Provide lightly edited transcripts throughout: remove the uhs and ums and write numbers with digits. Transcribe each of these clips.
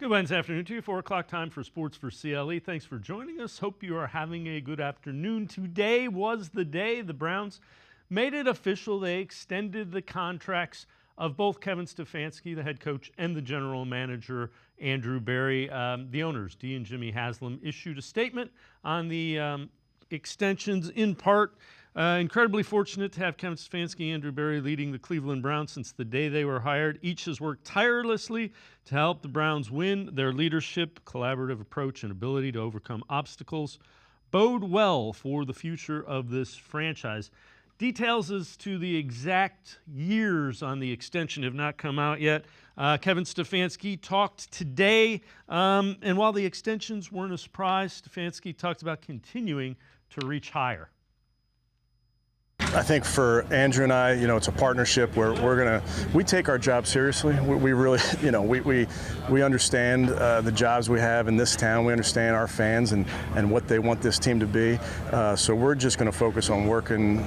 Good Wednesday afternoon to you. 4 o'clock time for Sports4CLE. Thanks for joining us. Hope you are having a good afternoon. Today was the day the Browns made it official. They extended the contracts of both Kevin Stefanski, the head coach, and the general manager, Andrew Berry. The owners, Dee and Jimmy Haslam, issued a statement on the extensions. In part, incredibly fortunate to have Kevin Stefanski and Andrew Berry leading the Cleveland Browns since the day they were hired. Each has worked tirelessly to help the Browns win. Their leadership, collaborative approach, and ability to overcome obstacles bode well for the future of this franchise. Details as to the exact years on the extension have not come out yet. Kevin Stefanski talked today, and while the extensions weren't a surprise, Stefanski talked about continuing to reach higher. I think for Andrew and I, it's a partnership where we take our job seriously. We really, we understand the jobs we have in this town. We understand our fans and what they want this team to be. So we're just going to focus on working,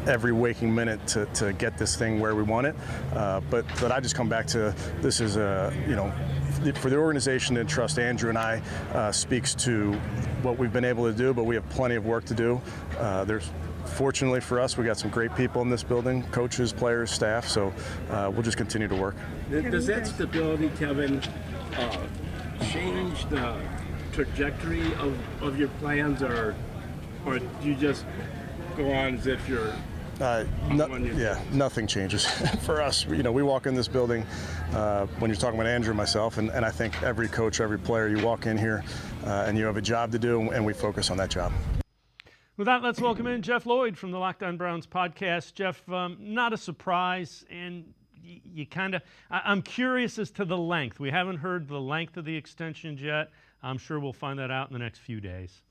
every waking minute to get this thing where we want it. But I just come back to this is for the organization to trust Andrew and I speaks to what we've been able to do, but we have plenty of work to do. Fortunately for us, we got some great people in this building, coaches, players, staff, so we'll just continue to work. Does that stability, Kevin, change the trajectory of your plans, or do you just go on as if you're nothing changes for us. We walk in this building when you're talking about Andrew and myself, and I think every coach, every player, you walk in here and you have a job to do, and we focus on that job. With that, let's welcome in Jeff Lloyd from the Locked On Browns podcast. Jeff, not a surprise, and I'm curious as to the length. We haven't heard the length of the extensions yet. I'm sure we'll find that out in the next few days.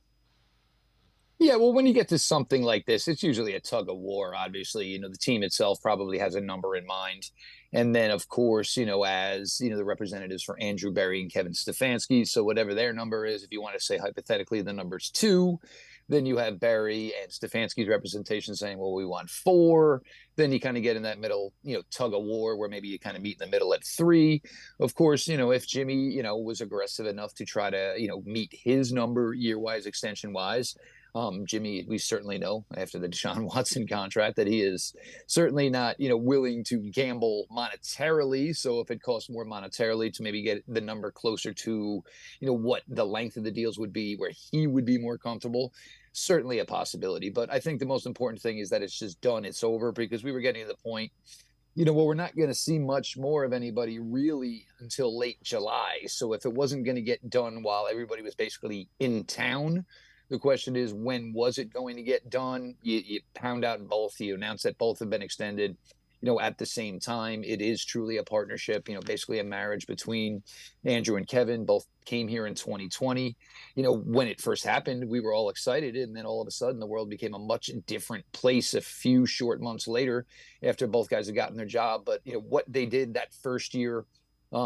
Yeah, well, when you get to something like this, it's usually a tug of war. Obviously, the team itself probably has a number in mind. And then, of course, as, the representatives for Andrew Berry and Kevin Stefanski. So whatever their number is, if you want to say hypothetically the number's 2, then you have Berry and Stefanski's representation saying, well, we want 4. Then you kind of get in that middle, tug of war where maybe you kind of meet in the middle at 3. Of course, if Jimmy, was aggressive enough to try to, meet his number year-wise, extension-wise, Jimmy, we certainly know after the Deshaun Watson contract that he is certainly not, willing to gamble monetarily. So if it costs more monetarily to maybe get the number closer to, what the length of the deals would be where he would be more comfortable, certainly a possibility. But I think the most important thing is that it's just done. It's over, because we were getting to the point, we're not going to see much more of anybody really until late July. So if it wasn't going to get done while everybody was basically in town, the question is, when was it going to get done? You pound out both. You announce that both have been extended, at the same time. It is truly a partnership, basically a marriage between Andrew and Kevin. Both came here in 2020. When it first happened, we were all excited. And then all of a sudden, the world became a much different place a few short months later after both guys had gotten their job. But, what they did that first year,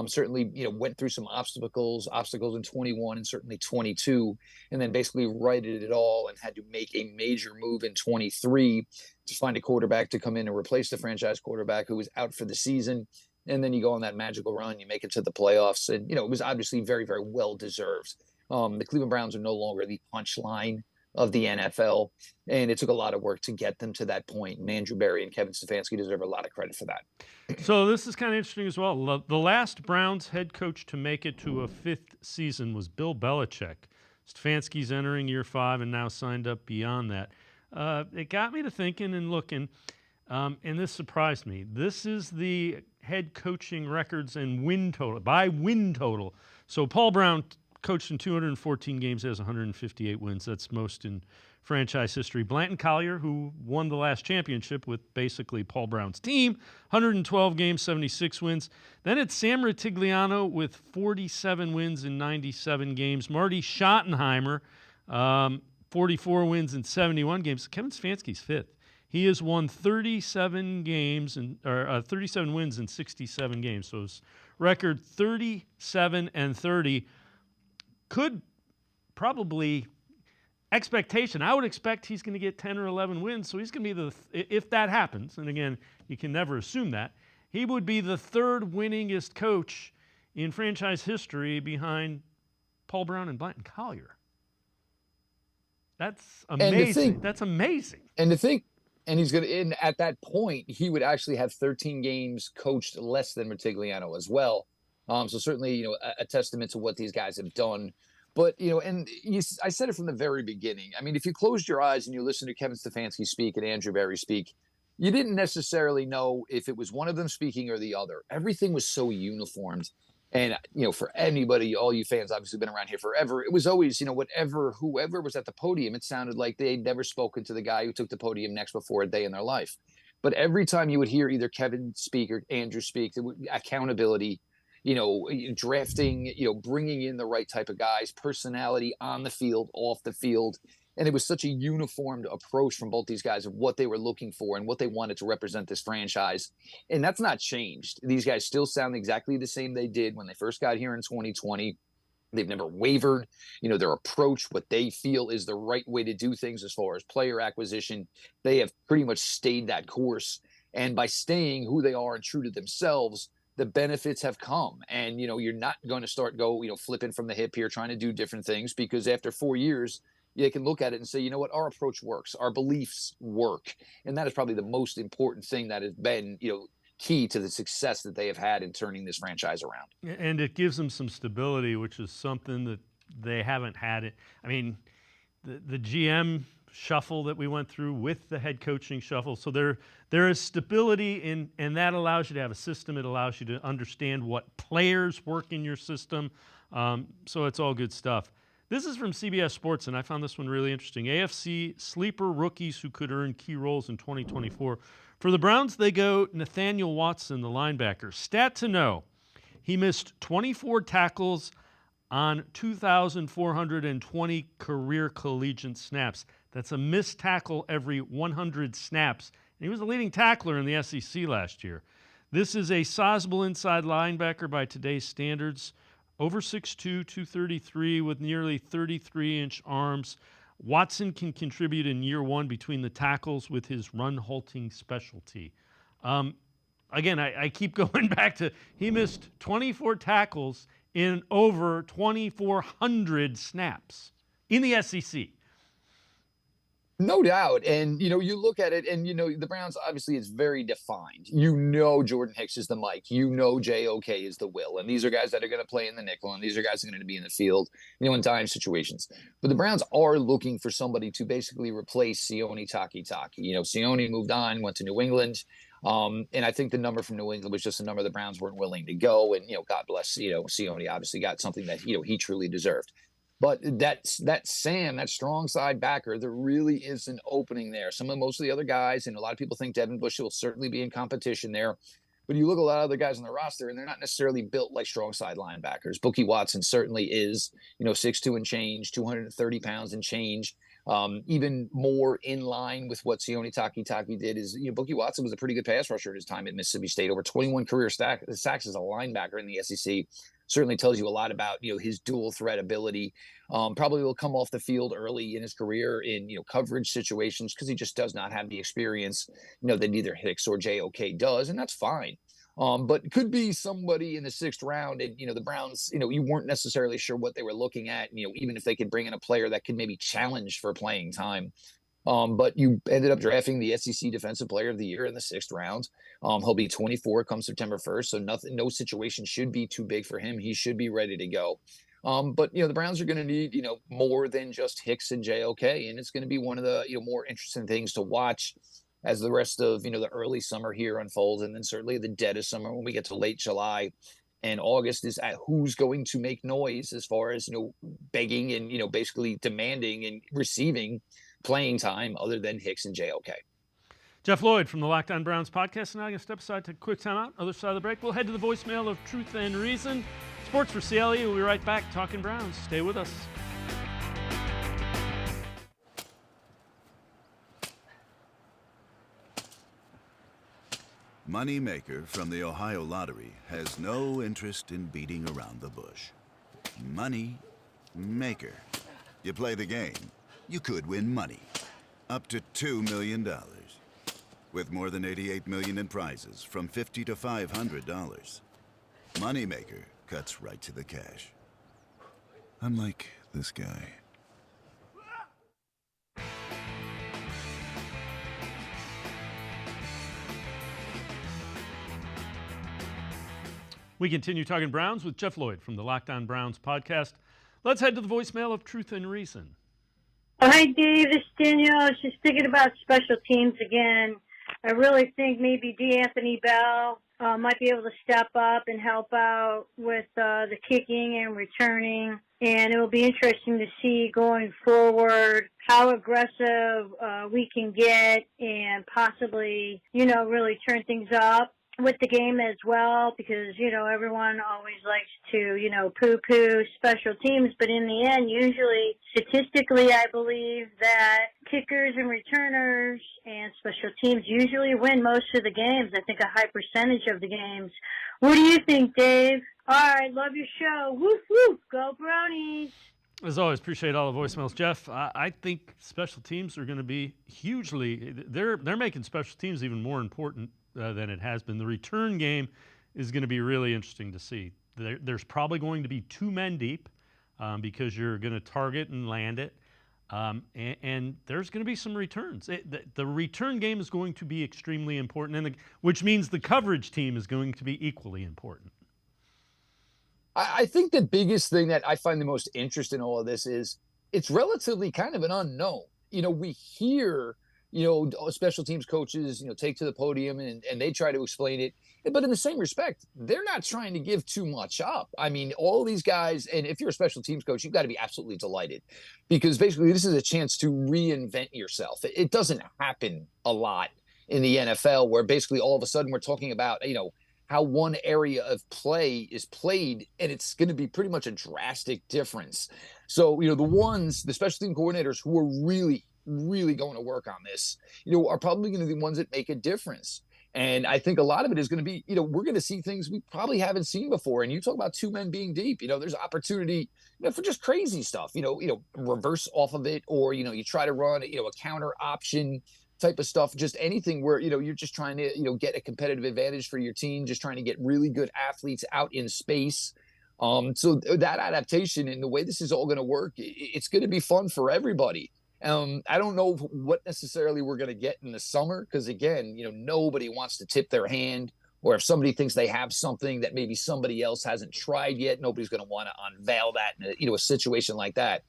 certainly, went through some obstacles in 21 and certainly 22, and then basically righted it all and had to make a major move in 23 to find a quarterback to come in and replace the franchise quarterback who was out for the season. And then you go on that magical run, you make it to the playoffs, and, it was obviously very, very well deserved. The Cleveland Browns are no longer the punchline of the NFL, and it took a lot of work to get them to that point. And Andrew Berry and Kevin Stefanski deserve a lot of credit for that. So this is kind of interesting as well. The last Browns head coach to make it to a 5th season was Bill Belichick. Stefanski's entering year 5 and now signed up beyond that. It got me to thinking and looking, and this surprised me. This is the head coaching records and win total, by win total. So Paul Brown coached in 214 games, has 158 wins. That's most in franchise history. Blanton Collier, who won the last championship with basically Paul Brown's team, 112 games, 76 wins. Then it's Sam Rutigliano with 47 wins in 97 games. Marty Schottenheimer, 44 wins in 71 games. Kevin Stefanski's 5th. He has won 37 wins in 67 games. So his record 37-30. Could probably expectation. I would expect he's going to get 10 or 11 wins. So he's going to be if that happens, and again, you can never assume that, he would be the 3rd winningest coach in franchise history behind Paul Brown and Blanton Collier. That's amazing. That's amazing. And to think, and he's going to, at that point, he would actually have 13 games coached less than Rutigliano as well. So certainly, a testament to what these guys have done. But, I said it from the very beginning. I mean, if you closed your eyes and you listened to Kevin Stefanski speak and Andrew Berry speak, you didn't necessarily know if it was one of them speaking or the other. Everything was so uniformed. And, for anybody, all you fans obviously been around here forever, it was always, whoever was at the podium, it sounded like they'd never spoken to the guy who took the podium next before a day in their life. But every time you would hear either Kevin speak or Andrew speak, accountability, drafting, bringing in the right type of guys, personality on the field, off the field. And it was such a uniformed approach from both these guys of what they were looking for and what they wanted to represent this franchise. And that's not changed. These guys still sound exactly the same they did when they first got here in 2020. They've never wavered, their approach, what they feel is the right way to do things as far as player acquisition. They have pretty much stayed that course. And by staying who they are and true to themselves, the benefits have come. And, you're not going to start flipping from the hip here, trying to do different things, because after 4 years, you can look at it and say, our approach works, our beliefs work. And that is probably the most important thing that has been, key to the success that they have had in turning this franchise around. And it gives them some stability, which is something that they haven't had. I mean, the GM shuffle that we went through with the head coaching shuffle. So there is stability and that allows you to have a system. It allows you to understand what players work in your system. So it's all good stuff. This is from CBS Sports, and I found this one really interesting. AFC sleeper rookies who could earn key roles in 2024. For the Browns, they go Nathaniel Watson, the linebacker. Stat to know, he missed 24 tackles on 2,420 career collegiate snaps. That's a missed tackle every 100 snaps. And he was the leading tackler in the SEC last year. This is a sizable inside linebacker by today's standards. Over 6'2", 233 with nearly 33-inch arms. Watson can contribute in year one between the tackles with his run-halting specialty. Again, I keep going back to he missed 24 tackles in over 2,400 snaps in the SEC. No doubt. And, you look at it and, the Browns, obviously, it's very defined. Jordan Hicks is the Mike. JOK is the Will. And these are guys that are going to play in the nickel. And these are guys that are going to be in the field, in dime situations. But the Browns are looking for somebody to basically replace Sione Takitaki. Sione moved on, went to New England. And I think the number from New England was just a number the Browns weren't willing to go. And, God bless, Sione obviously got something that, he truly deserved. But that strong side backer, there really is an opening there. Most of the other guys, and a lot of people think Devin Bush will certainly be in competition there. But you look at a lot of other guys on the roster, and they're not necessarily built like strong side linebackers. Bookie Watson certainly is, 6'2" and change, 230 pounds and change. Even more in line with what Sione Takitaki did is, Bookie Watson was a pretty good pass rusher at his time at Mississippi State. Over 21 career sacks as a linebacker in the SEC. Certainly tells you a lot about, his dual threat ability. Probably will come off the field early in his career in, coverage situations because he just does not have the experience, that neither Hicks or JOK does, and that's fine. But could be somebody in the 6th round, and, the Browns, you weren't necessarily sure what they were looking at, even if they could bring in a player that could maybe challenge for playing time. But you ended up drafting the SEC Defensive Player of the Year in the 6th round. He'll be 24 come September 1st, so no situation should be too big for him. He should be ready to go. But, the Browns are going to need, more than just Hicks and JOK, and it's going to be one of the, more interesting things to watch as the rest of, the early summer here unfolds, and then certainly the dead of summer when we get to late July and August is at who's going to make noise as far as, begging and, basically demanding and receiving playing time other than Hicks and JOK. Jeff Lloyd from the Locked On Browns podcast. Now I'm going to step aside to a quick timeout. Other side of the break, we'll head to the voicemail of Truth and Reason. Sports for CLE. We'll be right back talking Browns. Stay with us. Moneymaker from the Ohio Lottery has no interest in beating around the bush. Money Maker. You play the game, you could win money. Up to $2 million. With more than $88 million in prizes from $50 to $500. Moneymaker cuts right to the cash. Unlike this guy. We continue talking Browns with Jeff Lloyd from the Locked On Browns podcast. Let's head to the voicemail of Truth and Reason. Oh, hi, Dave. This is Danielle. I was just thinking about special teams again. I really think maybe D'Anthony Bell might be able to step up and help out with the kicking and returning. And it will be interesting to see going forward how aggressive we can get and possibly, really turn things up with the game as well, because, everyone always likes to, poo-poo special teams. But in the end, usually, statistically, I believe that kickers and returners and special teams usually win most of the games. I think a high percentage of the games. What do you think, Dave? All right, love your show. Woof, woof. Go Brownies. As always, appreciate all the voicemails. Jeff, I think special teams are going to be they're making special teams even more important than it has been. The return game is going to be really interesting to see. There's probably going to be 2 men deep because you're going to target and land it. And there's going to be some returns. The return game is going to be extremely important, which means the coverage team is going to be equally important. I think the biggest thing that I find the most interest in all of this is it's relatively kind of an unknown. We hear, special teams coaches, take to the podium and they try to explain it. But in the same respect, they're not trying to give too much up. I mean, all these guys, and if you're a special teams coach, you've got to be absolutely delighted because basically this is a chance to reinvent yourself. It doesn't happen a lot in the NFL where basically all of a sudden we're talking about, how one area of play is played, and it's going to be pretty much a drastic difference. So, the special team coordinators who are really, really going to work on this, are probably going to be the ones that make a difference. And I think a lot of it is going to be, we're going to see things we probably haven't seen before. And you talk about 2 men being deep, there's opportunity, for just crazy stuff, reverse off of it, or, you try to run, a counter option type of stuff, just anything where, you're just trying to, get a competitive advantage for your team, just trying to get really good athletes out in space. So that adaptation and the way this is all going to work, it's going to be fun for everybody. I don't know what necessarily we're going to get in the summer, because again, nobody wants to tip their hand, or if somebody thinks they have something that maybe somebody else hasn't tried yet, nobody's going to want to unveil that in a situation like that.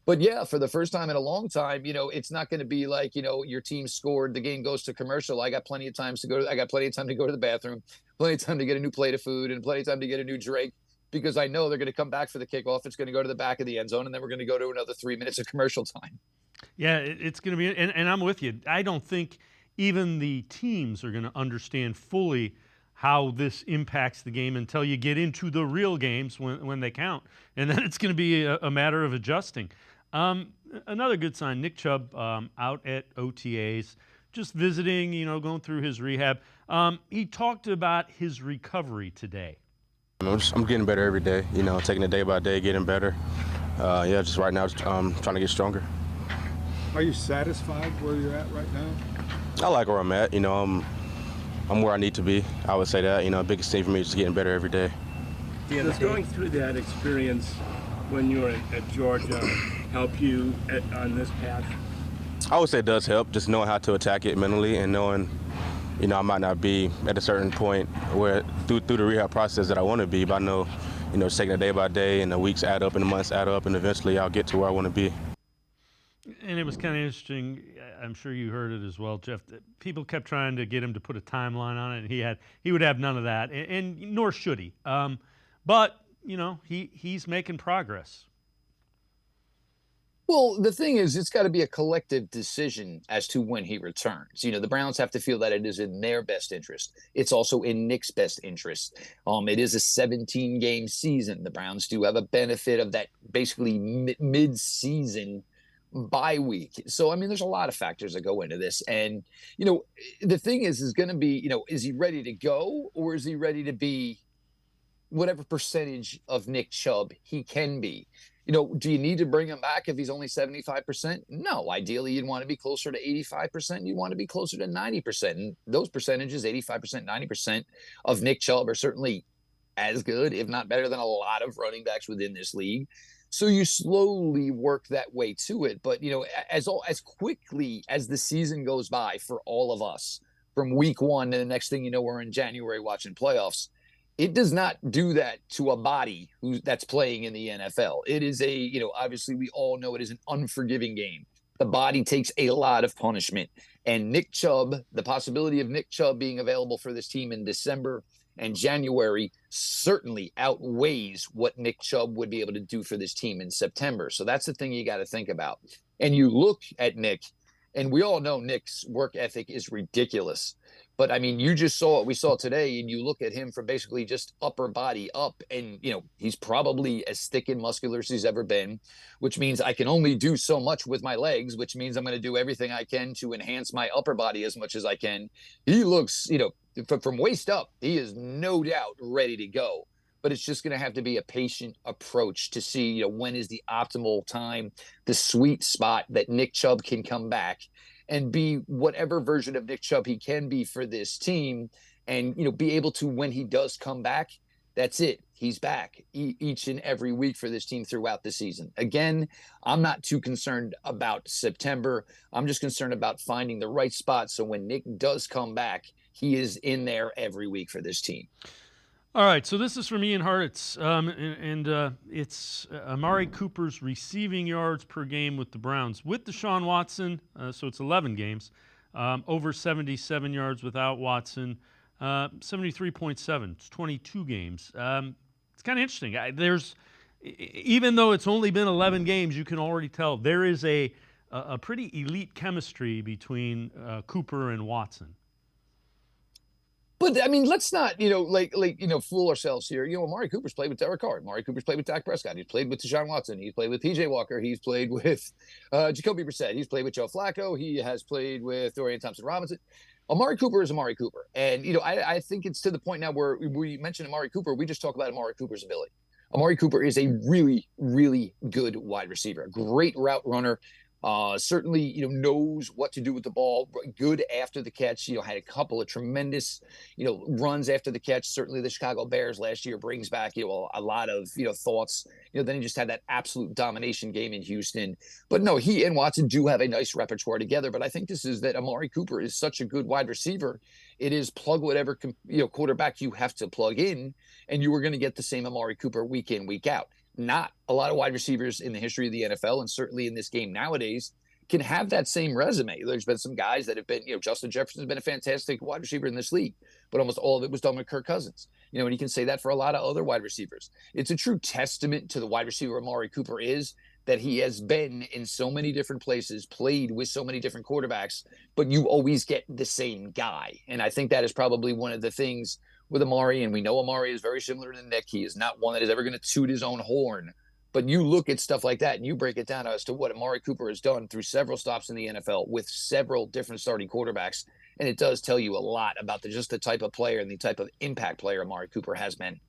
But yeah, for the first time in a long time, it's not going to be like, your team scored, the game goes to commercial. I got plenty of time to go to the bathroom, plenty of time to get a new plate of food, and plenty of time to get a new drink, because I know they're going to come back for the kickoff. It's going to go to the back of the end zone, and then we're going to go to another 3 minutes of commercial time. Yeah, it's going to be, and I'm with you. I don't think even the teams are going to understand fully how this impacts the game until you get into the real games when they count. And then it's going to be a matter of adjusting. Another good sign, Nick Chubb out at OTAs, just visiting, going through his rehab. He talked about his recovery today. I'm getting better every day, taking it day by day, getting better. Just right now, trying to get stronger. Are you satisfied where you're at right now? I like where I'm at. I'm where I need to be. I would say that. The biggest thing for me is just getting better every day. Does going through that experience when you were at Georgia help you on this path? I would say it does help, just knowing how to attack it mentally and knowing, I might not be at a certain point where through the rehab process that I want to be, but I know, just taking it day by day, and the weeks add up and the months add up, and eventually I'll get to where I want to be. And it was kind of interesting. I'm sure you heard it as well, Jeff. People kept trying to get him to put a timeline on it, and he would have none of that, and nor should he. But he's making progress. Well, the thing is, it's got to be a collective decision as to when he returns. The Browns have to feel that it is in their best interest. It's also in Nick's best interest. It is a 17-game season. The Browns do have a benefit of that basically mid-season bye week. So, there's a lot of factors that go into this. And, the thing is going to be, is he ready to go, or is he ready to be whatever percentage of Nick Chubb he can be? Do you need to bring him back if he's only 75%? No. Ideally, you'd want to be closer to 85%. You want to be closer to 90%. And those percentages, 85%, 90% of Nick Chubb are certainly as good, if not better than a lot of running backs within this league. So you slowly work that way to it. But, as quickly as the season goes by for all of us, from week one to the next thing you know, we're in January watching playoffs, it does not do that to a body that's playing in the NFL. It is obviously we all know it is an unforgiving game. The body takes a lot of punishment. And Nick Chubb, the possibility of Nick Chubb being available for this team in December and January certainly outweighs what Nick Chubb would be able to do for this team in September. So that's the thing you got to think about. And you look at Nick, and we all know Nick's work ethic is ridiculous. But, I mean, you just saw what we saw today, and you look at him from basically just upper body up, and, he's probably as thick and muscular as he's ever been, which means I can only do so much with my legs, which means I'm going to do everything I can to enhance my upper body as much as I can. He looks, from waist up, he is no doubt ready to go. But it's just going to have to be a patient approach to see, when is the optimal time, the sweet spot that Nick Chubb can come back and be whatever version of Nick Chubb he can be for this team, and, be able to, when he does come back, that's it. He's back each and every week for this team throughout the season. Again, I'm not too concerned about September. I'm just concerned about finding the right spot so when Nick does come back, he is in there every week for this team. All right, so this is from Ian Hartitz, and it's Amari Cooper's receiving yards per game with the Browns. With Deshaun Watson, so it's 11 games, over 77 yards without Watson, 73.7. It's 22 games. It's kind of interesting. Even though it's only been 11 games, you can already tell there is a pretty elite chemistry between Cooper and Watson. But, I mean, let's not, fool ourselves here. Amari Cooper's played with Derek Carr. Amari Cooper's played with Dak Prescott. He's played with Deshaun Watson. He's played with P.J. Walker. He's played with Jacoby Brissett. He's played with Joe Flacco. He has played with Dorian Thompson-Robinson. Amari Cooper is Amari Cooper. And, I think it's to the point now where we mention Amari Cooper, we just talk about Amari Cooper's ability. Amari Cooper is a really, really good wide receiver, a great route runner. Certainly, knows what to do with the ball. Good after the catch. Had a couple of tremendous, runs after the catch. Certainly, the Chicago Bears last year brings back, a lot of, thoughts. Then he just had that absolute domination game in Houston. But no, he and Watson do have a nice repertoire together. But I think this is that Amari Cooper is such a good wide receiver. It is plug whatever quarterback you have to plug in, and you are going to get the same Amari Cooper week in, week out. Not a lot of wide receivers in the history of the NFL, and certainly in this game nowadays, can have that same resume. There's been some guys that have been, Justin Jefferson's been a fantastic wide receiver in this league, but almost all of it was done with Kirk Cousins. And you can say that for a lot of other wide receivers. It's a true testament to the wide receiver Amari Cooper is that he has been in so many different places, played with so many different quarterbacks, but you always get the same guy. And I think that is probably one of the things with Amari, and we know Amari is very similar to Nick. He is not one that is ever going to toot his own horn. But you look at stuff like that and you break it down as to what Amari Cooper has done through several stops in the NFL with several different starting quarterbacks. And it does tell you a lot about just the type of player and the type of impact player Amari Cooper has been.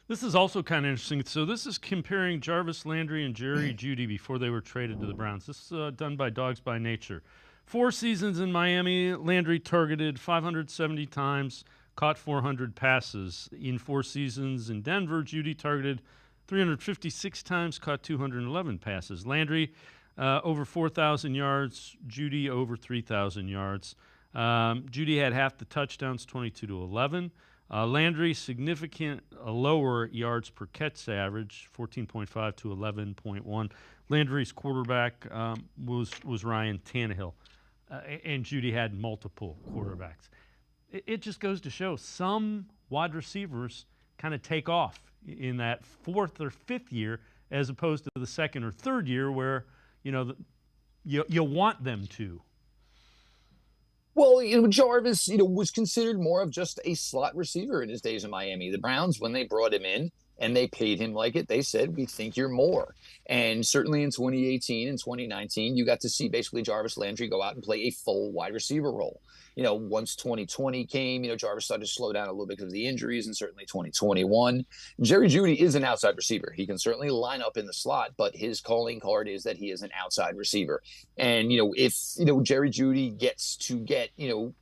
This is also kind of interesting. So this is comparing Jarvis Landry and Jerry Jeudy before they were traded to the Browns. This is done by Dogs by Nature. 4 seasons in Miami, Landry targeted 570 times, caught 400 passes. In 4 seasons in Denver, Jeudy targeted 356 times, caught 211 passes. Landry over 4,000 yards, Jeudy over 3,000 yards. Jeudy had half the touchdowns, 22-11. Landry significant lower yards per catch average, 14.5 to 11.1. Landry's quarterback was Ryan Tannehill, and Jeudy had multiple quarterbacks. It just goes to show some wide receivers kind of take off in that 4th or 5th year, as opposed to the 2nd or 3rd year, where you want them to. Well, Jarvis, was considered more of just a slot receiver in his days in Miami. The Browns, when they brought him in, and they paid him like it. They said, we think you're more. And certainly in 2018 and 2019, you got to see basically Jarvis Landry go out and play a full wide receiver role. Once 2020 came, Jarvis started to slow down a little bit because of the injuries, and certainly 2021. Jerry Jeudy is an outside receiver. He can certainly line up in the slot, but his calling card is that he is an outside receiver. And, if, Jerry Jeudy gets to get,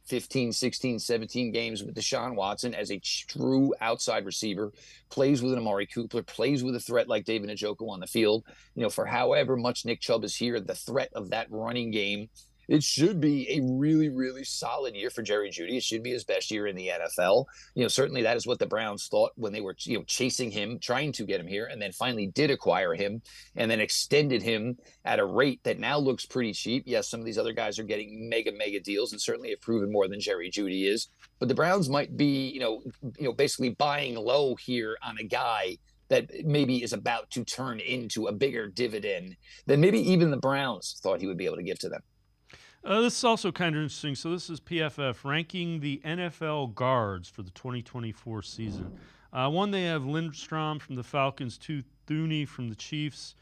15, 16, 17 games with Deshaun Watson as a true outside receiver, plays with an Amari Cooper, plays with a threat like David Njoku on the field, for however much Nick Chubb is here, the threat of that running game, it should be a really, really solid year for Jerry Jeudy. It should be his best year in the NFL. Certainly that is what the Browns thought when they were, chasing him, trying to get him here, and then finally did acquire him and then extended him at a rate that now looks pretty cheap. Yes, some of these other guys are getting mega deals and certainly have proven more than Jerry Jeudy is. But the Browns might be, basically buying low here on a guy that maybe is about to turn into a bigger dividend than maybe even the Browns thought he would be able to give to them. This is also kind of interesting. So this is PFF ranking the NFL guards for the 2024 season. One, they have Lindstrom from the Falcons, 2, Thuney from the Chiefs,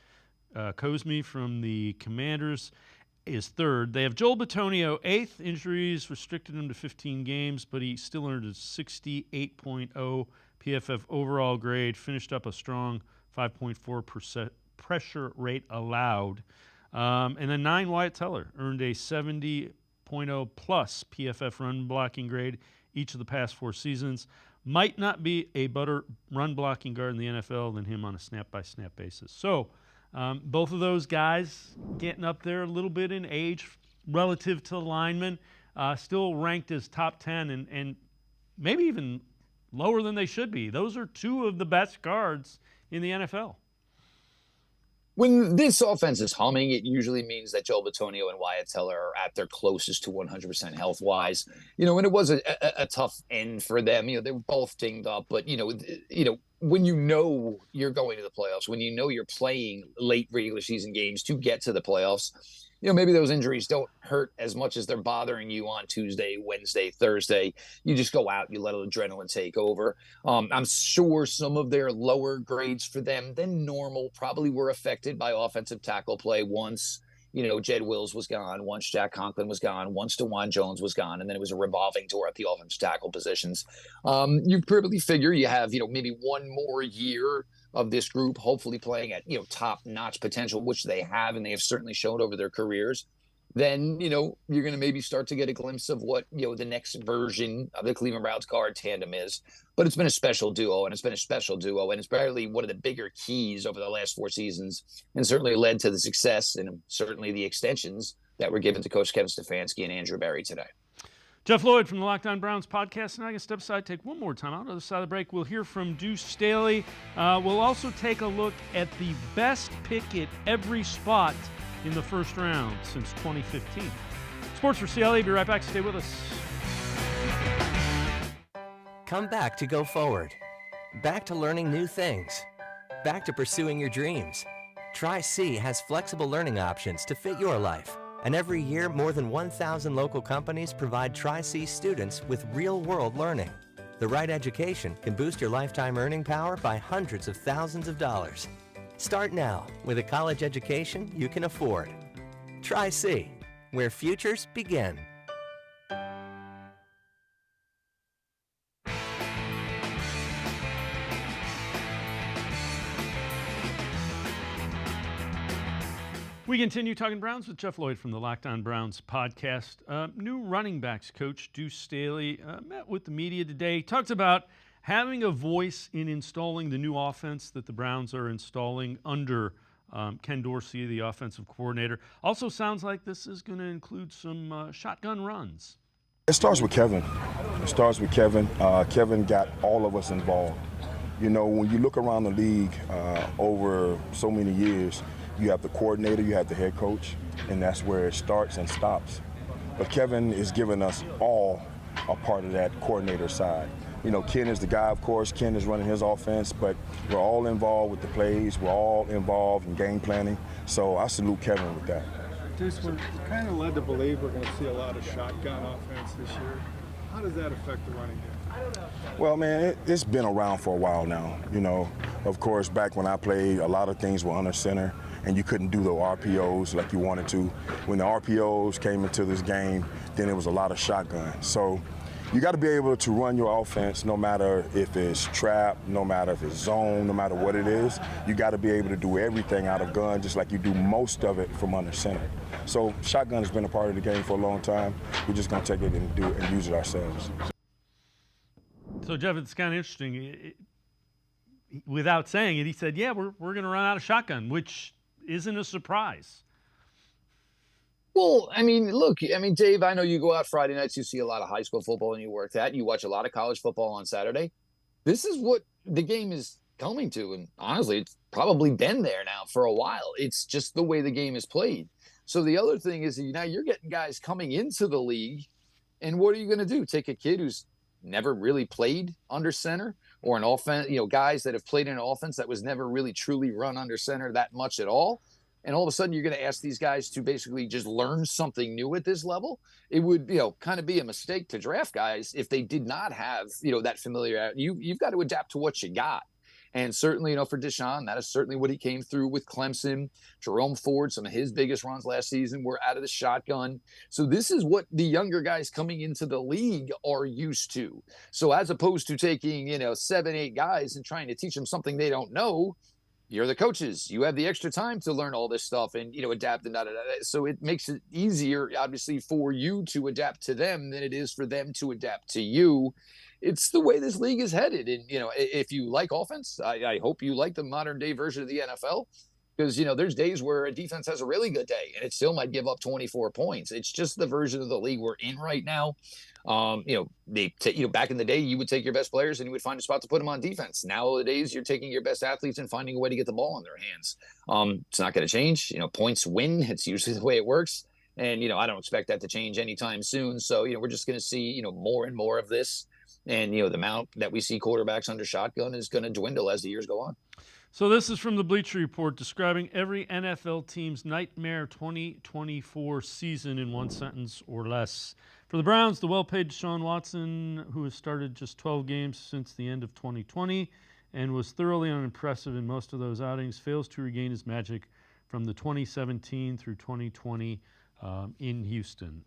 Cosme from the Commanders is 3rd. They have Joel Bitonio, 8th. Injuries restricted him to 15 games, but he still earned a 68.0 PFF overall grade, finished up a strong 5.4% pressure rate allowed. And then 9, Wyatt Teller, earned a 70.0 plus PFF run blocking grade each of the past 4 seasons. Might not be a better run blocking guard in the NFL than him on a snap-by-snap basis. So both of those guys getting up there a little bit in age relative to the linemen, still ranked as top 10 and maybe even lower than they should be. Those are 2 of the best guards in the NFL. When this offense is humming, it usually means that Joel Bitonio and Wyatt Teller are at their closest to 100% health-wise. And it was a tough end for them. They were both dinged up, but when you're going to the playoffs, when you're playing late regular season games to get to the playoffs, maybe those injuries don't hurt as much as they're bothering you on Tuesday, Wednesday, Thursday. You just go out, you let adrenaline take over. I'm sure some of their lower grades for them than normal probably were affected by offensive tackle play once, Jed Wills was gone, once Jack Conklin was gone, once DeJuan Jones was gone, and then it was a revolving door at the offensive tackle positions. You probably figure you have, maybe one more year of this group, hopefully playing at, top-notch potential, which they have, and they have certainly shown over their careers. Then, you're going to maybe start to get a glimpse of what, the next version of the Cleveland Browns guard tandem is. But it's been a special duo, and it's probably one of the bigger keys over the last 4 seasons, and certainly led to the success and certainly the extensions that were given to Coach Kevin Stefanski and Andrew Berry today. Jeff Lloyd from the Locked On Browns podcast, and I can step aside, take one more time out. On the other side of the break, we'll hear from Deuce Staley. We'll also take a look at the best pick at every spot in the first round since 2015. Sports4CLE, be right back. Stay with us. Come back to go forward. Back to learning new things. Back to pursuing your dreams. Tri-C has flexible learning options to fit your life. And every year, more than 1,000 local companies provide Tri-C students with real-world learning. The right education can boost your lifetime earning power by hundreds of thousands of dollars. Start now with a college education you can afford. Tri-C, where futures begin. We continue talking Browns with Jeff Lloyd from the Locked On Browns podcast. New running backs coach Deuce Staley met with the media today. He talks about having a voice in installing the new offense that the Browns are installing under Ken Dorsey, the offensive coordinator. Also sounds like this is going to include some shotgun runs. It starts with Kevin. Kevin got all of us involved. When you look around the league over so many years, you have the coordinator, you have the head coach, and that's where it starts and stops. But Kevin is giving us all a part of that coordinator side. Ken is the guy, of course. Ken is running his offense, but we're all involved with the plays. We're all involved in game planning. So I salute Kevin with that. Deuce, we're kind of led to believe we're going to see a lot of shotgun offense this year. How does that affect the running game? Well, man, it's been around for a while now. You know, of course, back when I played, a lot of things were under center, and you couldn't do the RPOs like you wanted to. When the RPOs came into this game, then it was a lot of shotgun. So you got to be able to run your offense no matter if it's trap, no matter if it's zone, no matter what it is. You got to be able to do everything out of gun just like you do most of it from under center. So shotgun has been a part of the game for a long time. We're just going to take it and do it and use it ourselves. So, Jeff, it's kind of interesting. Without saying it, he said, yeah, we're going to run out of shotgun, which isn't a surprise. Well, I mean, look, Dave, I know you go out Friday nights, you see a lot of high school football and you work that, and you watch a lot of college football on Saturday. This is what the game is coming to, and honestly, it's probably been there now for a while. It's just the way the game is played. So the other thing is, now you're getting guys coming into the league, and what are you going to do? Take a kid who's never really played under center, or an offense, guys that have played in an offense that was never really truly run under center that much at all. And all of a sudden you're going to ask these guys to basically just learn something new at this level. It would, kind of be a mistake to draft guys if they did not have, that familiarity. You've got to adapt to what you got. And certainly, for Deshaun, that is certainly what he came through with Clemson. Jerome Ford, some of his biggest runs last season were out of the shotgun. So this is what the younger guys coming into the league are used to. So as opposed to taking, 7, 8 guys and trying to teach them something they don't know, you're the coaches. You have the extra time to learn all this stuff and, adapt and da. So it makes it easier, obviously, for you to adapt to them than it is for them to adapt to you. It's the way this league is headed. And, if you like offense, I hope you like the modern day version of the NFL, because, there's days where a defense has a really good day and it still might give up 24 points. It's just the version of the league we're in right now. Back in the day, you would take your best players and you would find a spot to put them on defense. Nowadays, you're taking your best athletes and finding a way to get the ball in their hands. It's not going to change. Points win. It's usually the way it works. And, I don't expect that to change anytime soon. So, we're just going to see, more and more of this. And, the amount that we see quarterbacks under shotgun is going to dwindle as the years go on. So this is from the Bleacher Report describing every NFL team's nightmare 2024 season in one sentence or less. For the Browns, the well-paid Deshaun Watson, who has started just 12 games since the end of 2020 and was thoroughly unimpressive in most of those outings, fails to regain his magic from the 2017 through 2020 in Houston.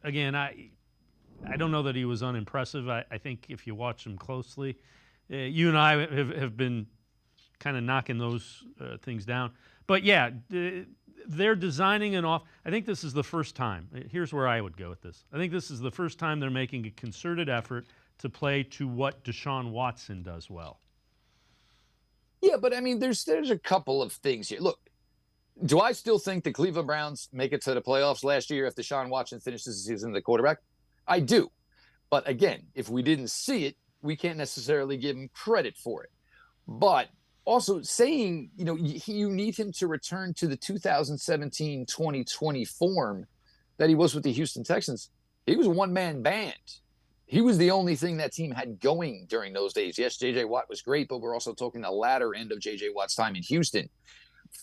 Again, I don't know that he was unimpressive. I think if you watch him closely, you and I have been kind of knocking those things down. But yeah, they're designing an off. I think this is the first time. Here's where I would go with this. I think this is the first time they're making a concerted effort to play to what Deshaun Watson does well. Yeah, but there's a couple of things here. Look, do I still think the Cleveland Browns make it to the playoffs last year if Deshaun Watson finishes the season as the quarterback? I do. But again, if we didn't see it, we can't necessarily give him credit for it. But also saying, you need him to return to the 2017-2020 form that he was with the Houston Texans. He was a one-man band. He was the only thing that team had going during those days. Yes, J.J. Watt was great, but we're also talking the latter end of J.J. Watt's time in Houston.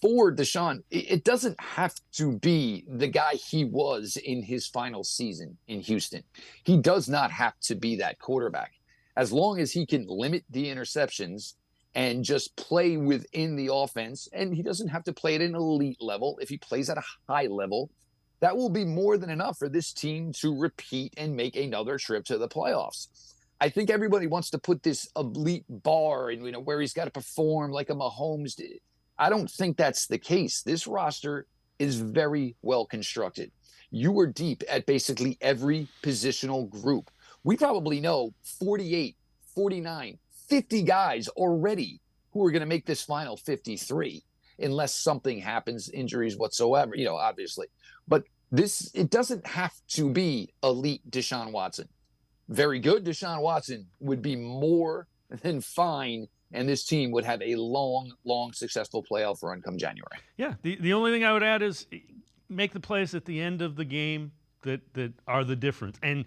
For Deshaun, it doesn't have to be the guy he was in his final season in Houston. He does not have to be that quarterback. As long as he can limit the interceptions and just play within the offense, and he doesn't have to play at an elite level. If he plays at a high level, that will be more than enough for this team to repeat and make another trip to the playoffs. I think everybody wants to put this elite bar in, where he's got to perform like a Mahomes did. I don't think that's the case. This roster is very well constructed. You are deep at basically every positional group. We probably know 48, 49, 50 guys already who are going to make this final 53, unless something happens, injuries whatsoever, obviously. But it doesn't have to be elite Deshaun Watson. Very good Deshaun Watson would be more than fine, and this team would have a long, successful playoff run come January. Yeah, the only thing I would add is make the plays at the end of the game that are the difference. And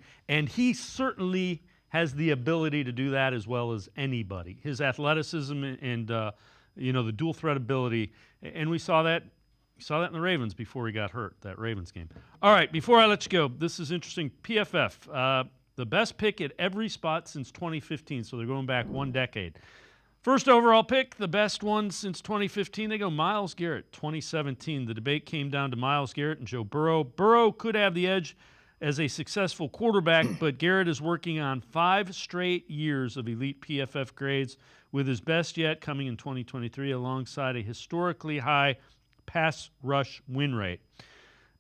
he certainly has the ability to do that as well as anybody. His athleticism and the dual threat ability, and we saw that in the Ravens before he got hurt, that Ravens game. All right, before I let you go, this is interesting. PFF, The best pick at every spot since 2015, so they're going back 1 decade. First overall pick, the best one since 2015, they go Myles Garrett, 2017. The debate came down to Myles Garrett and Joe Burrow. Burrow could have the edge as a successful quarterback, but Garrett is working on 5 straight years of elite PFF grades, with his best yet coming in 2023 alongside a historically high pass rush win rate.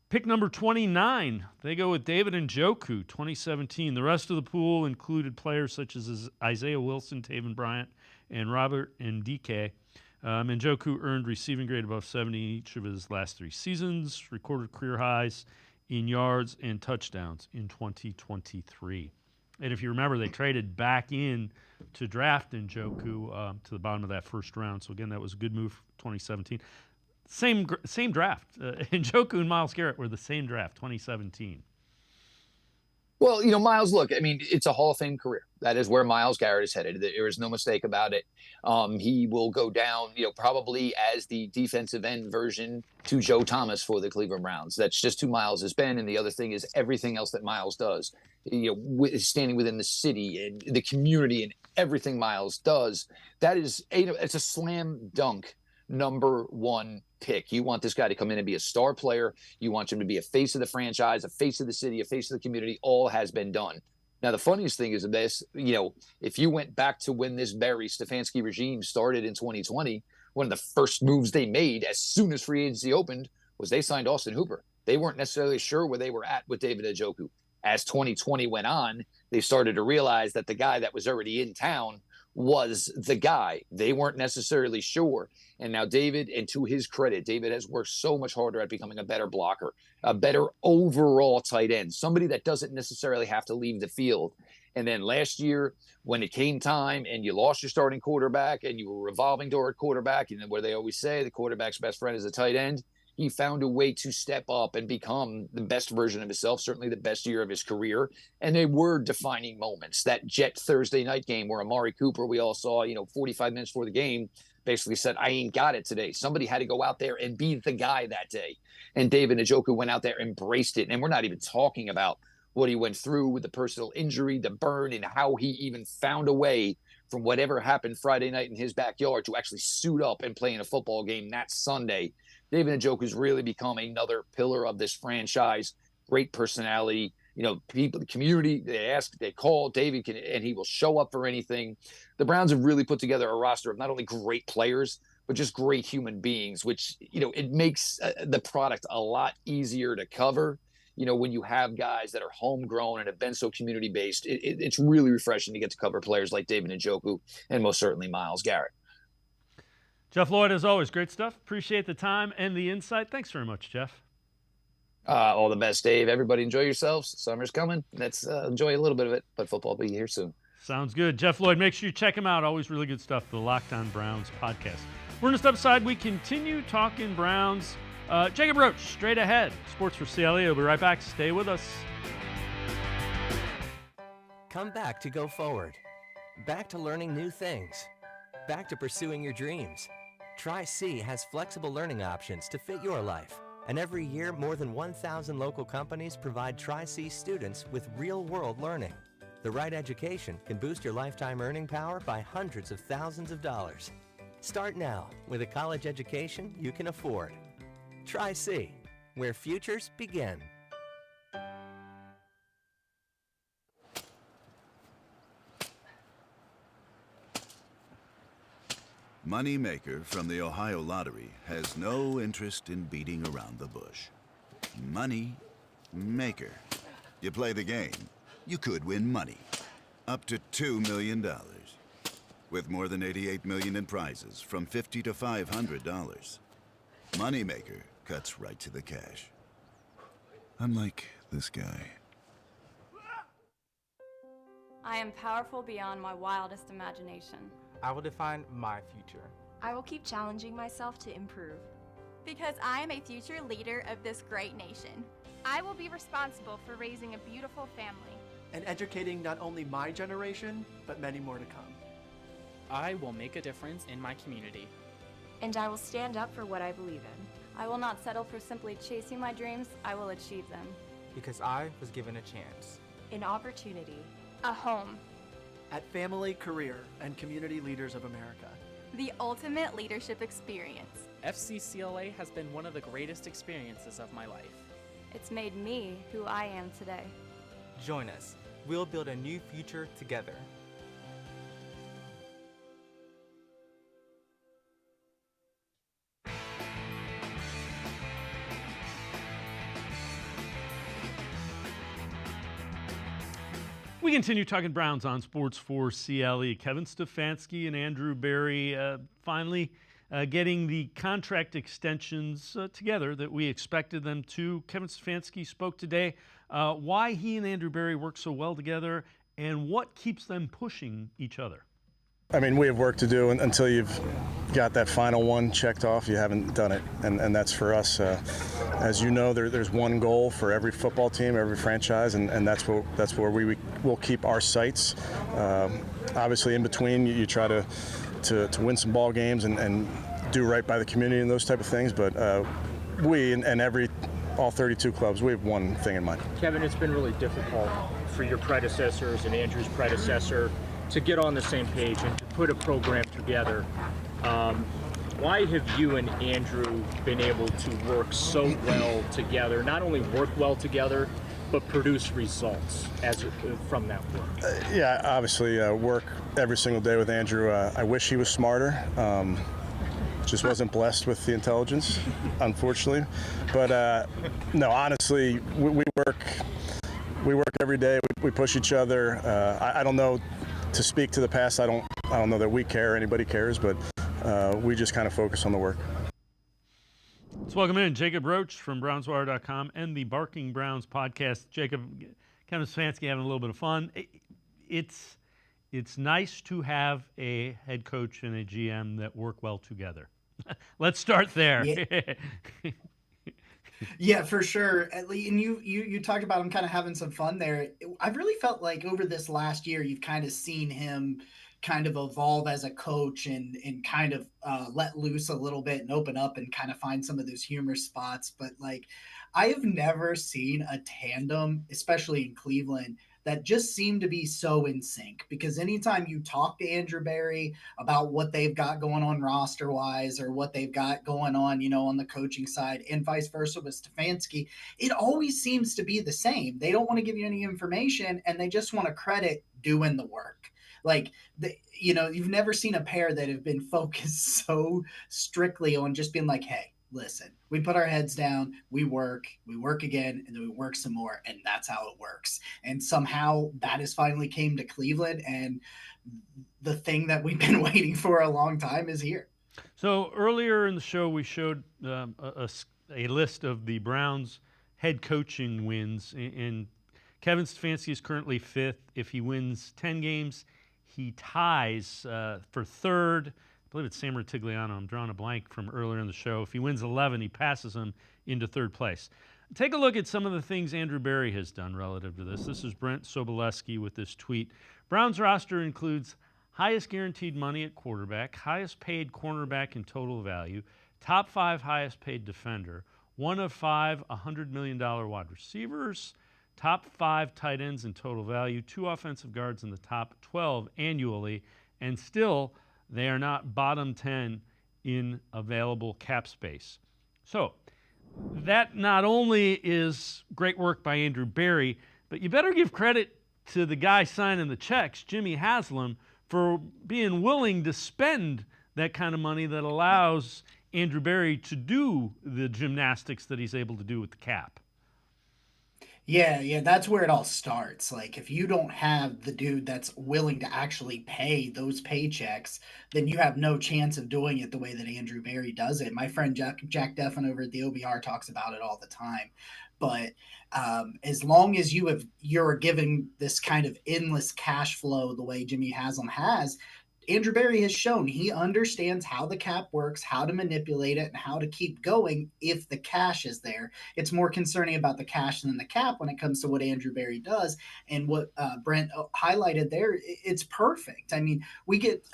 Pick number 29, they go with David Njoku, 2017. The rest of the pool included players such as Isaiah Wilson, Taven Bryant, and Robert Ndike. Njoku earned receiving grade above 70 in each of his last 3 seasons, recorded career highs in yards and touchdowns in 2023. And if you remember, they traded back in to draft Njoku to the bottom of that first round. So, again, that was a good move, 2017. Same draft. Njoku and Myles Garrett were the same draft, 2017. Well, Myles, look, I mean, it's a Hall of Fame career. That is where Myles Garrett is headed. There is no mistake about it. He will go down, probably as the defensive end version to Joe Thomas for the Cleveland Browns. That's just who Myles has been. And the other thing is everything else that Myles does, standing within the city and the community and everything Myles does, it's a slam dunk number 1 pick. You want this guy to come in and be a star player. You want him to be a face of the franchise, a face of the city, a face of the community. All has been done. Now, the funniest thing is this, if you went back to when this Barry Stefanski regime started in 2020, one of the first moves they made as soon as free agency opened was they signed Austin Hooper. They weren't necessarily sure where they were at with David Njoku. As 2020 went on, they started to realize that the guy that was already in town was the guy. They weren't necessarily sure. And now David, and to his credit, David has worked so much harder at becoming a better blocker, a better overall tight end, somebody that doesn't necessarily have to leave the field. And then last year, when it came time and you lost your starting quarterback and you were revolving door at quarterback, and where they always say the quarterback's best friend is a tight end, he found a way to step up and become the best version of himself, certainly the best year of his career. And they were defining moments. That Jet Thursday night game where Amari Cooper, we all saw, 45 minutes before the game, basically said, I ain't got it today. Somebody had to go out there and be the guy that day. And David Njoku went out there, embraced it. And we're not even talking about what he went through with the personal injury, the burn, and how he even found a way from whatever happened Friday night in his backyard to actually suit up and play in a football game that Sunday. David Njoku's really become another pillar of this franchise. Great personality. People, the community, they ask, they call, David and he will show up for anything. The Browns have really put together a roster of not only great players, but just great human beings, which, it makes the product a lot easier to cover. When you have guys that are homegrown and have been so community-based, it's really refreshing to get to cover players like David Njoku and most certainly Myles Garrett. Jeff Lloyd, as always, great stuff. Appreciate the time and the insight. Thanks very much, Jeff. All the best, Dave. Everybody enjoy yourselves. Summer's coming. Let's enjoy a little bit of it, but football will be here soon. Sounds good. Jeff Lloyd, make sure you check him out. Always really good stuff, the Locked On Browns podcast. We're going to step aside. We continue talking Browns. Jacob Roach, straight ahead. Sports4CLE. We'll be right back. Stay with us. Come back to go forward. Back to learning new things. Back to pursuing your dreams. Tri-C has flexible learning options to fit your life. And every year, more than 1,000 local companies provide Tri-C students with real-world learning. The right education can boost your lifetime earning power by hundreds of thousands of dollars. Start now with a college education you can afford. Tri-C, where futures begin. Moneymaker from the Ohio Lottery has no interest in beating around the bush. Money Maker. You play the game, you could win money. Up to $2 million. With more than $88 million in prizes from $50 to $500. Moneymaker cuts right to the cash. Unlike this guy. I am powerful beyond my wildest imagination. I will define my future. I will keep challenging myself to improve. Because I am a future leader of this great nation. I will be responsible for raising a beautiful family. And educating not only my generation, but many more to come. I will make a difference in my community. And I will stand up for what I believe in. I will not settle for simply chasing my dreams, I will achieve them. Because I was given a chance. an opportunity, a home. At Family, Career, and Community Leaders of America. The ultimate leadership experience. FCCLA has been one of the greatest experiences of my life. It's made me who I am today. Join us. We'll build a new future together. We continue talking Browns on Sports4CLE. Kevin Stefanski and Andrew Berry finally getting the contract extensions together that we expected them to. Kevin Stefanski spoke today why he and Andrew Berry work so well together and what keeps them pushing each other. I mean, we have work to do until you've got that final one checked off. You haven't done it, and that's for us. As you know, there's one goal for every football team, every franchise, and that's where we will keep our sights. Obviously, in between, you try to win some ball games and do right by the community and those type of things. But we and all 32 clubs, we have one thing in mind. Kevin, it's been really difficult for your predecessors and Andrew's predecessor to get on the same page and to put a program together. Why have you and Andrew been able to work so well together, not only work well together, but produce results from that work? Yeah, obviously work every single day with Andrew. I wish he was smarter. Just wasn't blessed with the intelligence, unfortunately. But no, honestly, we work every day. We push each other. I don't know. To speak to the past, I don't know that we care, anybody cares, but we just kind of focus on the work. Let's welcome in Jacob Roach from BrownsWire.com and the Barking Browns podcast. Jacob, Kevin Stefanski having a little bit of fun. It's nice to have a head coach and a GM that work well together. Let's start there. Yeah. Yeah, for sure. And you talked about him kind of having some fun there. I've really felt like over this last year, you've kind of seen him kind of evolve as a coach and kind of let loose a little bit and open up and kind of find some of those humor spots. But like, I have never seen a tandem, especially in Cleveland, that just seemed to be so in sync, because anytime you talk to Andrew Berry about what they've got going on roster wise or what they've got going on, on the coaching side and vice versa with Stefanski, it always seems to be the same. They don't want to give you any information and they just want to credit doing the work. Like, you've never seen a pair that have been focused so strictly on just being like, hey, listen, we put our heads down, we work again, and then we work some more, and that's how it works. And somehow that has finally came to Cleveland, and the thing that we've been waiting for a long time is here. So earlier in the show, we showed a list of the Browns' head coaching wins, and Kevin Stefanski is currently fifth. If he wins 10 games, he ties for third. I believe it's Sam Rutigliano. I'm drawing a blank from earlier in the show. If he wins 11, he passes him into third place. Take a look at some of the things Andrew Berry has done relative to this. This is Brent Sobolewski with this tweet. Browns roster includes highest guaranteed money at quarterback, highest paid cornerback in total value, top 5 highest paid defender, 1 of 5 $100 million wide receivers, top 5 tight ends in total value, 2 offensive guards in the top 12 annually, and still they are not bottom 10 in available cap space. So that not only is great work by Andrew Berry, but you better give credit to the guy signing the checks, Jimmy Haslam, for being willing to spend that kind of money that allows Andrew Berry to do the gymnastics that he's able to do with the cap. Yeah, that's where it all starts. Like, if you don't have the dude that's willing to actually pay those paychecks, then you have no chance of doing it the way that Andrew Berry does it. My friend Jack Deffin over at the OBR talks about it all the time. But as long as you're giving this kind of endless cash flow the way Jimmy Haslam has, Andrew Berry has shown he understands how the cap works, how to manipulate it, and how to keep going if the cash is there. It's more concerning about the cash than the cap when it comes to what Andrew Berry does. And what Brent highlighted there, it's perfect. I mean,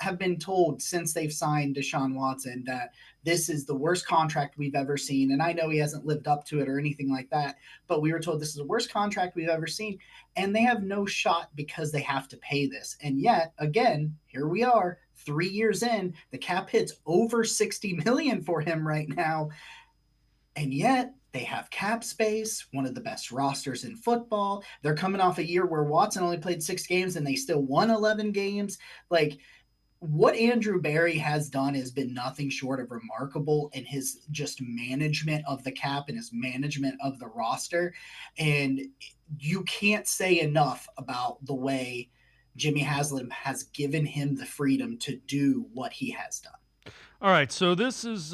have been told since they've signed Deshaun Watson that this is the worst contract we've ever seen. And I know he hasn't lived up to it or anything like that, but we were told this is the worst contract we've ever seen. And they have no shot because they have to pay this. And yet, again, here we are, 3 years in, the cap hits over $60 million for him right now. And yet they have cap space, one of the best rosters in football. They're coming off a year where Watson only played 6 games and they still won 11 games. Like, what Andrew Berry has done has been nothing short of remarkable in his just management of the cap and his management of the roster. And you can't say enough about the way Jimmy Haslam has given him the freedom to do what he has done. All right, so this is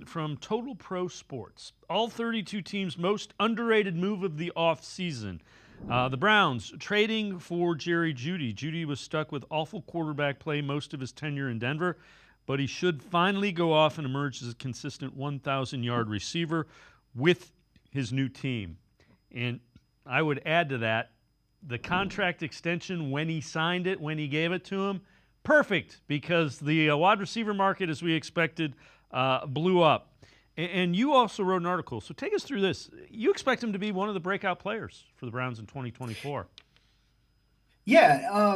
from Total Pro Sports. All 32 teams' most underrated move of the offseason. The Browns trading for Jerry Jeudy. Jeudy was stuck with awful quarterback play most of his tenure in Denver, but he should finally go off and emerge as a consistent 1,000-yard receiver with his new team. And I would add to that, the contract extension when he signed it, when he gave it to him, perfect, because the wide receiver market, as we expected, blew up. And you also wrote an article, so take us through this. You expect him to be one of the breakout players for the Browns in 2024. Yeah,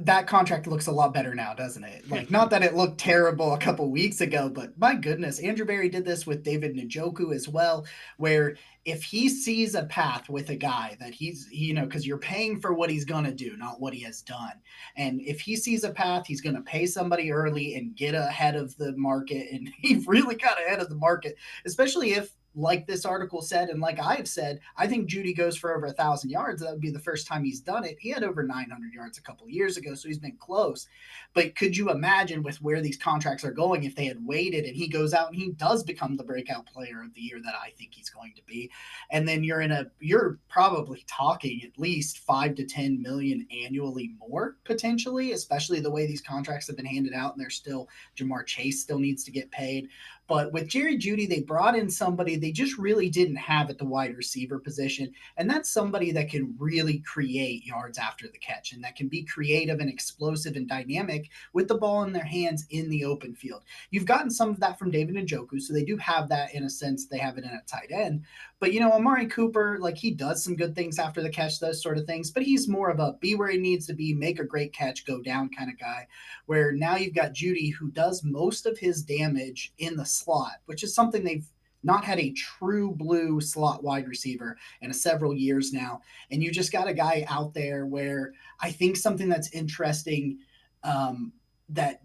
that contract looks a lot better now, doesn't it? Like, not that it looked terrible a couple weeks ago, but my goodness, Andrew Berry did this with David Njoku as well, where if he sees a path with a guy that he's, because you're paying for what he's going to do, not what he has done. And if he sees a path, he's going to pay somebody early and get ahead of the market. And he really got ahead of the market, especially if, like this article said, and like I've said, I think Jeudy goes for over 1,000 yards. That would be the first time he's done it. He had over 900 yards a couple of years ago, so he's been close. But could you imagine with where these contracts are going if they had waited and he goes out and he does become the breakout player of the year that I think he's going to be? And then you're probably talking at least 5 to 10 million annually more potentially, especially the way these contracts have been handed out, and there's still Jamar Chase still needs to get paid. But with Jerry Jeudy, they brought in somebody they just really didn't have at the wide receiver position. And that's somebody that can really create yards after the catch and that can be creative and explosive and dynamic with the ball in their hands in the open field. You've gotten some of that from David Njoku, so they do have that in a sense. They have it in a tight end. But, Amari Cooper, like, he does some good things after the catch, those sort of things. But he's more of a be where he needs to be, make a great catch, go down kind of guy. Where now you've got Jeudy, who does most of his damage in the slot, which is something they've not had a true blue slot wide receiver in several years now. And you just got a guy out there where I think something that's interesting that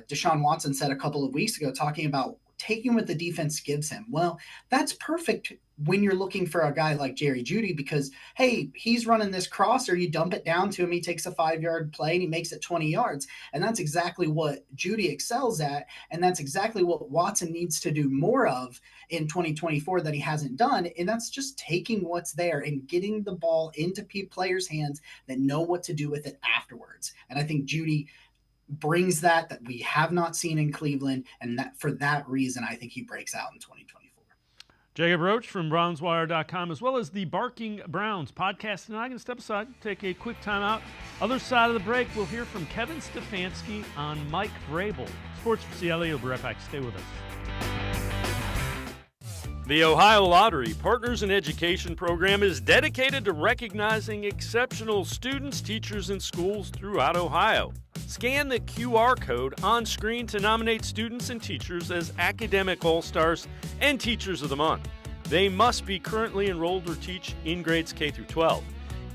Deshaun Watson said a couple of weeks ago, talking about taking what the defense gives him. Well, that's perfect when you're looking for a guy like Jerry Jeudy, because, hey, he's running this crosser, you dump it down to him, he takes a 5-yard play and he makes it 20 yards. And that's exactly what Jeudy excels at. And that's exactly what Watson needs to do more of in 2024 that he hasn't done. And that's just taking what's there and getting the ball into players' hands that know what to do with it afterwards. And I think Jeudy brings that we have not seen in Cleveland, and that for that reason, I think he breaks out in 2024. Jacob Roach from BrownsWire.com, as well as the Barking Browns podcast. And I'm going to step aside, take a quick time out. Other side of the break, we'll hear from Kevin Stefanski on Mike Vrabel. Sports4CLE will be right back. Stay with us. The Ohio Lottery Partners in Education program is dedicated to recognizing exceptional students, teachers, and schools throughout Ohio. Scan the QR code on screen to nominate students and teachers as Academic All-Stars and Teachers of the Month. They must be currently enrolled or teach in grades K through 12.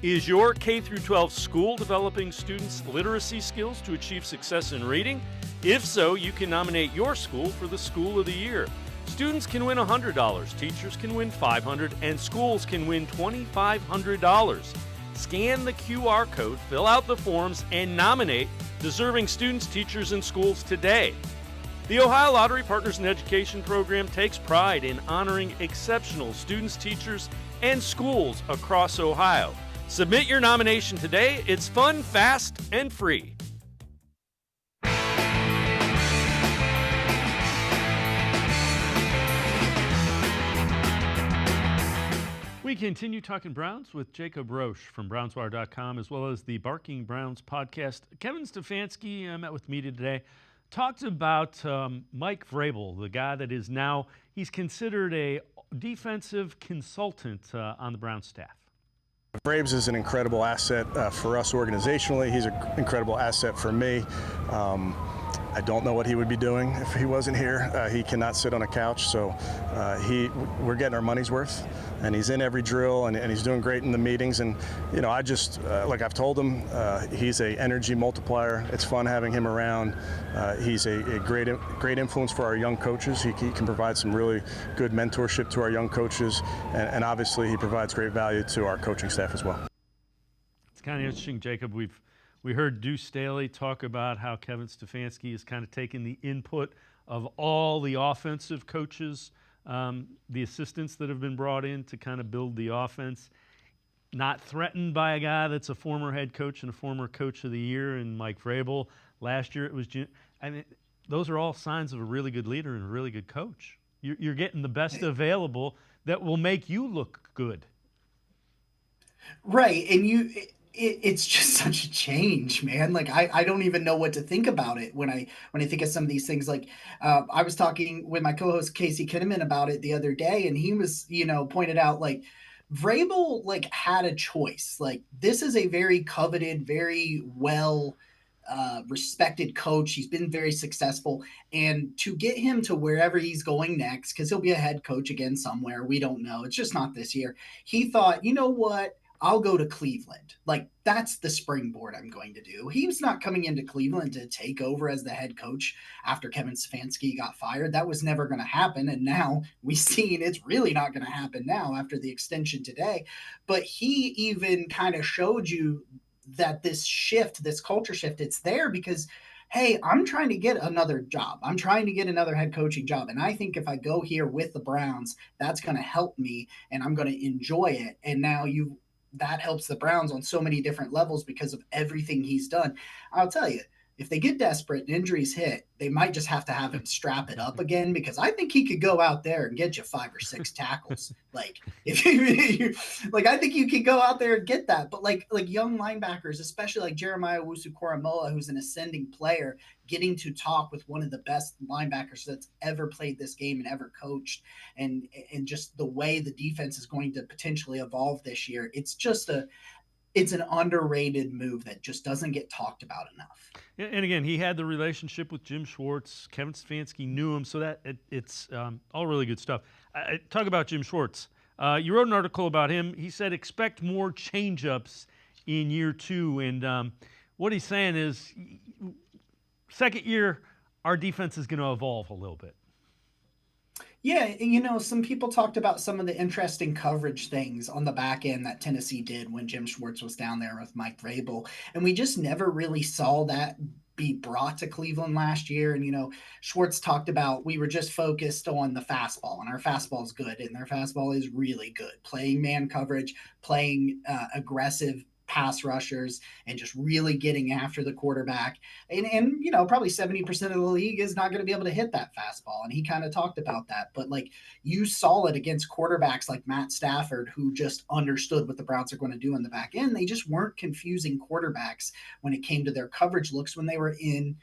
Is your K through 12 school developing students' literacy skills to achieve success in reading? If so, you can nominate your school for the School of the Year. Students can win $100, teachers can win $500, and schools can win $2,500. Scan the QR code, fill out the forms, and nominate deserving students, teachers, and schools today. The Ohio Lottery Partners in Education program takes pride in honoring exceptional students, teachers, and schools across Ohio. Submit your nomination today. It's fun, fast, and free. We continue talking Browns with Jacob Roach from BrownsWire.com, as well as the Barking Browns podcast. Kevin Stefanski met with media today, talked about Mike Vrabel, the guy that is now, he's considered a defensive consultant on the Browns staff. Braves is an incredible asset for us organizationally. He's an incredible asset for me. I don't know what he would be doing if he wasn't here. He cannot sit on a couch, so we're getting our money's worth, and he's in every drill, and he's doing great in the meetings. And I just like I've told him, he's a energy multiplier. It's fun having him around. He's a great influence for our young coaches. He can provide some really good mentorship to our young coaches, and obviously he provides great value to our coaching staff as well. It's kind of interesting, Jacob. We heard Deuce Staley talk about how Kevin Stefanski has kind of taken the input of all the offensive coaches, the assistants that have been brought in to kind of build the offense. Not threatened by a guy that's a former head coach and a former coach of the year in Mike Vrabel. Last year it was Jim. I mean, those are all signs of a really good leader and a really good coach. You're getting the best available that will make you look good. Right, and it's just such a change, man. Like I don't even know what to think about it when I think of some of these things. Like I was talking with my co-host Casey Kinnaman about it the other day, and he was, pointed out like Vrabel had a choice. Like this is a very coveted, very well respected coach. He's been very successful, and to get him to wherever he's going next, because he'll be a head coach again somewhere. We don't know. It's just not this year. He thought, you know what? I'll go to Cleveland. Like, that's the springboard I'm going to do. He's not coming into Cleveland to take over as the head coach after Kevin Stefanski got fired. That was never going to happen. And now we've seen it's really not going to happen now after the extension today. But he even kind of showed you that this shift, this culture shift, it's there because, hey, I'm trying to get another job. I'm trying to get another head coaching job. And I think if I go here with the Browns, that's going to help me and I'm going to enjoy it. And now that helps the Browns on so many different levels because of everything he's done. I'll tell you, if they get desperate and injuries hit, they might just have to have him strap it up again, because I think he could go out there and get you 5 or 6 tackles. Like if you I think you could go out there and get that. But like young linebackers, especially like Jeremiah Owusu-Koramoah, who's an ascending player, getting to talk with one of the best linebackers that's ever played this game and ever coached, and just the way the defense is going to potentially evolve this year, it's an underrated move that just doesn't get talked about enough. And again, he had the relationship with Jim Schwartz. Kevin Stefanski knew him, so that it's all really good stuff. Talk about Jim Schwartz. You wrote an article about him. He said expect more change-ups in year 2. And what he's saying is second year, our defense is going to evolve a little bit. Yeah, and some people talked about some of the interesting coverage things on the back end that Tennessee did when Jim Schwartz was down there with Mike Vrabel, and we just never really saw that be brought to Cleveland last year. And Schwartz talked about we were just focused on the fastball, and our fastball is good, and their fastball is really good. Playing man coverage, playing aggressive pass rushers, and just really getting after the quarterback. And probably 70% of the league is not going to be able to hit that fastball. And he kind of talked about that. But you saw it against quarterbacks like Matt Stafford, who just understood what the Browns are going to do in the back end. They just weren't confusing quarterbacks when it came to their coverage looks when they were in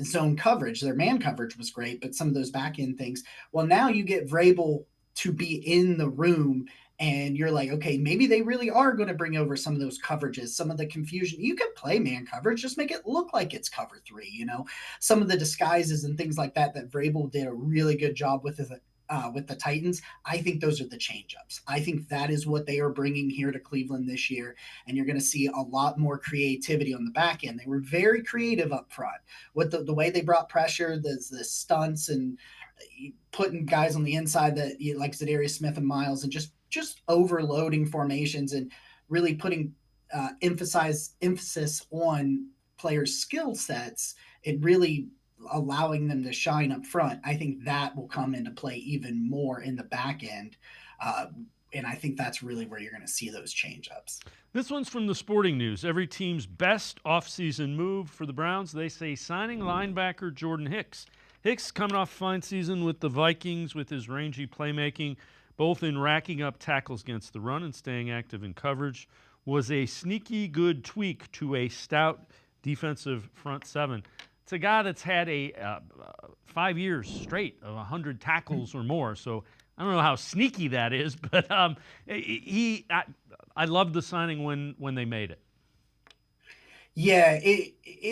zone coverage. Their man coverage was great, but some of those back end things. Well, now you get Vrabel to be in the room, and you're like, okay, maybe they really are going to bring over some of those coverages, some of the confusion. You can play man coverage, just make it look like it's cover 3, some of the disguises and things like that Vrabel did a really good job with the Titans. I think those are the change-ups. I think that is what they are bringing here to Cleveland this year, and you're going to see a lot more creativity on the back end. They were very creative up front with the way they brought pressure, the stunts, and putting guys on the inside that like Zadarius Smith and Miles, and just overloading formations and really putting emphasis on players' skill sets and really allowing them to shine up front. I think that will come into play even more in the back end. And I think that's really where you're going to see those change-ups. This one's from the Sporting News. Every team's best offseason move for the Browns, they say signing linebacker Jordan Hicks. Hicks coming off a fine season with the Vikings with his rangy playmaking, both in racking up tackles against the run and staying active in coverage, was a sneaky good tweak to a stout defensive front seven. it's a guy that's had a 5 years straight of 100 tackles or more. So I don't know how sneaky that is, but I loved the signing when they made it. Yeah,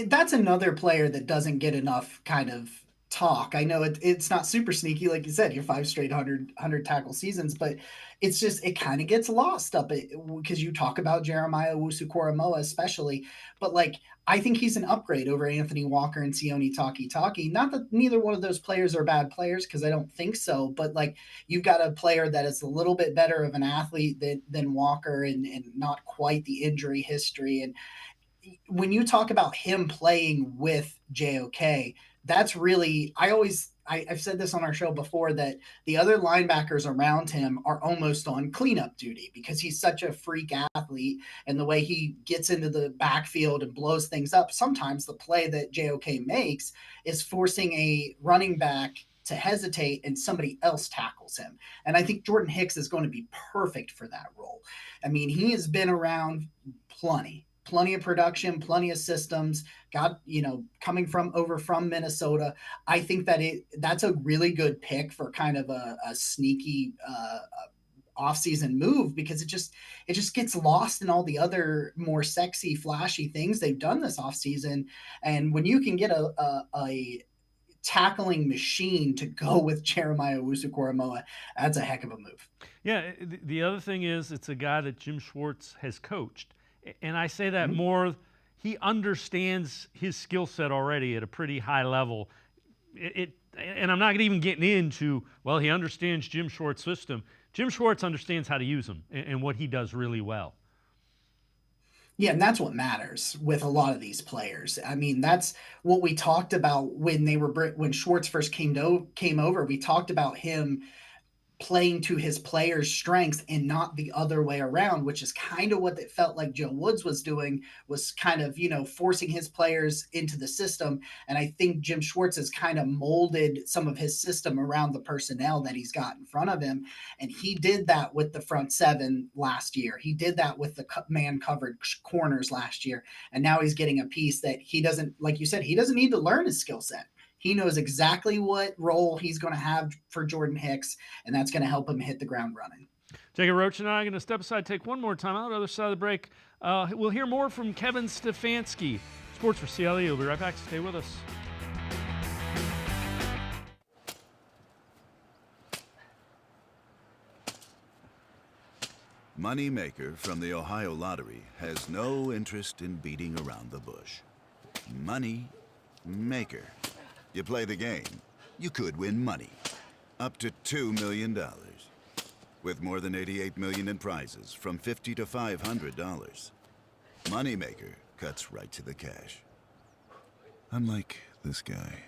that's another player that doesn't get enough kind of talk. I know it's not super sneaky, like you said, your 5 straight 100 tackle seasons, but it's just, it kind of gets lost up because you talk about Jeremiah Owusu-Koramoah especially, but like, I think he's an upgrade over Anthony Walker and Sione Takitaki. Not that neither one of those players are bad players, because I don't think so, but like, you've got a player that is a little bit better of an athlete than Walker, and not quite the injury history. And when you talk about him playing with JOK, that's really, I've said this on our show before, that the other linebackers around him are almost on cleanup duty because he's such a freak athlete, and the way he gets into the backfield and blows things up. Sometimes the play that JOK makes is forcing a running back to hesitate and somebody else tackles him. And I think Jordan Hicks is going to be perfect for that role. I mean, he has been around plenty of production, plenty of systems, coming from Minnesota. I think that's a really good pick for kind of a sneaky offseason move, because it just gets lost in all the other more sexy, flashy things they've done this offseason. And when you can get a tackling machine to go with Jeremiah Owusu-Koramoah, that's a heck of a move. Yeah, the other thing is, it's a guy that Jim Schwartz has coached. And I say that more, he understands his skill set already at a pretty high level. And I'm not even getting into, well, he understands Jim Schwartz's system. Jim Schwartz understands how to use him and what he does really well. Yeah, and that's what matters with a lot of these players. I mean, that's what we talked about when Schwartz first came over. We talked about him playing to his players' strengths and not the other way around, which is kind of what it felt like Joe Woods was doing, was kind of, forcing his players into the system. And I think Jim Schwartz has kind of molded some of his system around the personnel that he's got in front of him. And he did that with the front seven last year. He did that with the man covered corners last year. And now he's getting a piece that he doesn't, like you said, he doesn't need to learn his skill set. He knows exactly what role he's going to have for Jordan Hicks, and that's going to help him hit the ground running. Jacob Roach and I are going to step aside, take one more time out. On the other side of the break, we'll hear more from Kevin Stefanski. Sports4CLE. We'll be right back. Stay with us. Moneymaker from the Ohio Lottery has no interest in beating around the bush. Money Maker. You play the game, you could win money. Up to $2 million. With more than $88 million in prizes from $50 to $500. Moneymaker cuts right to the cash. Unlike this guy.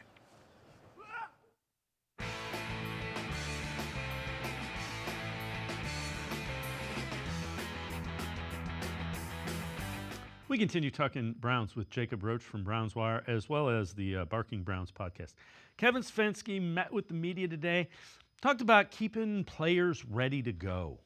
We continue talking Browns with Jacob Roach from Browns Wire, as well as the Barking Browns podcast. Kevin Stefanski met with the media today, talked about keeping players ready to go.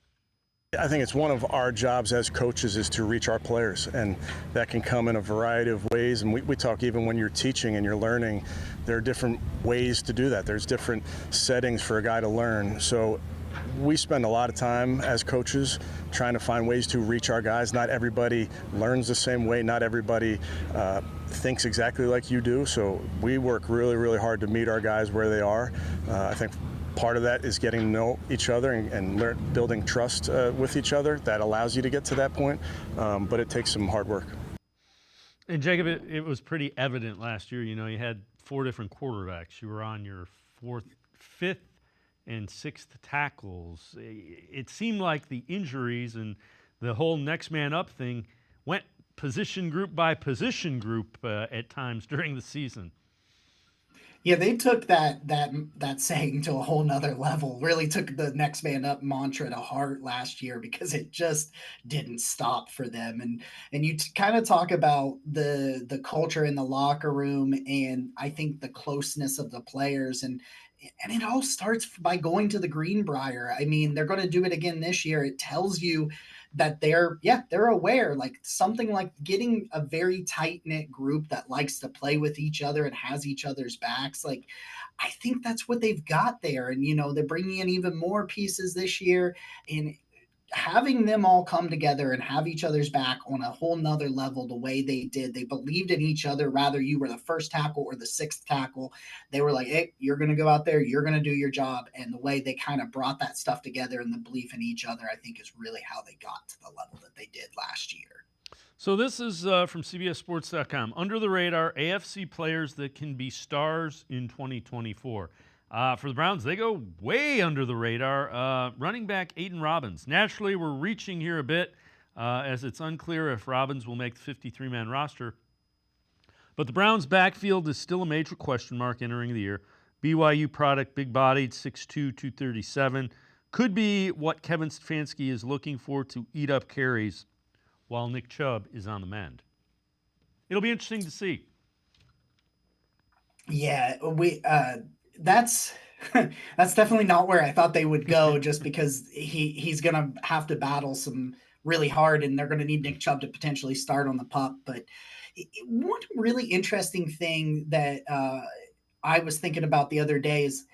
I think it's one of our jobs as coaches is to reach our players, and that can come in a variety of ways. And we talk even when you're teaching and you're learning, there are different ways to do that. There's different settings for a guy to learn. So we spend a lot of time as coaches trying to find ways to reach our guys. Not everybody learns the same way. Not everybody thinks exactly like you do. So we work really, really hard to meet our guys where they are. I think part of that is getting to know each other and building trust with each other. That allows you to get to that point, but it takes some hard work. And Jacob, it was pretty evident last year. You had 4 different quarterbacks. You were on your 5th and 6th tackles. It seemed like the injuries and the whole next man up thing went position group by position group at times during the season. Yeah, they took that saying to a whole nother level. Really took the next man up mantra to heart last year, because it just didn't stop for them. And you kind of talk about the culture in the locker room, and I think the closeness of the players, and it all starts by going to the Greenbrier. I mean, they're going to do it again this year. It tells you that they're aware, like something like getting a very tight knit group that likes to play with each other and has each other's backs. Like, I think that's what they've got there. And, they're bringing in even more pieces this year, and having them all come together and have each other's back on a whole nother level the way they did. They believed in each other, rather you were the first tackle or the sixth tackle. They were like, hey, you're going to go out there, you're going to do your job. And the way they kind of brought that stuff together and the belief in each other, I think is really how they got to the level that they did last year. So this is from CBSSports.com. Under the radar, AFC players that can be stars in 2024. For the Browns, they go way under the radar. Running back Aiden Robbins. Naturally, we're reaching here a bit as it's unclear if Robbins will make the 53-man roster. But the Browns' backfield is still a major question mark entering the year. BYU product, big-bodied, 6'2", 237. Could be what Kevin Stefanski is looking for to eat up carries while Nick Chubb is on the mend. It'll be interesting to see. Yeah, that's definitely not where I thought they would go, just because he's going to have to battle some really hard, and they're going to need Nick Chubb to potentially start on the pup. But one really interesting thing that I was thinking about the other day is,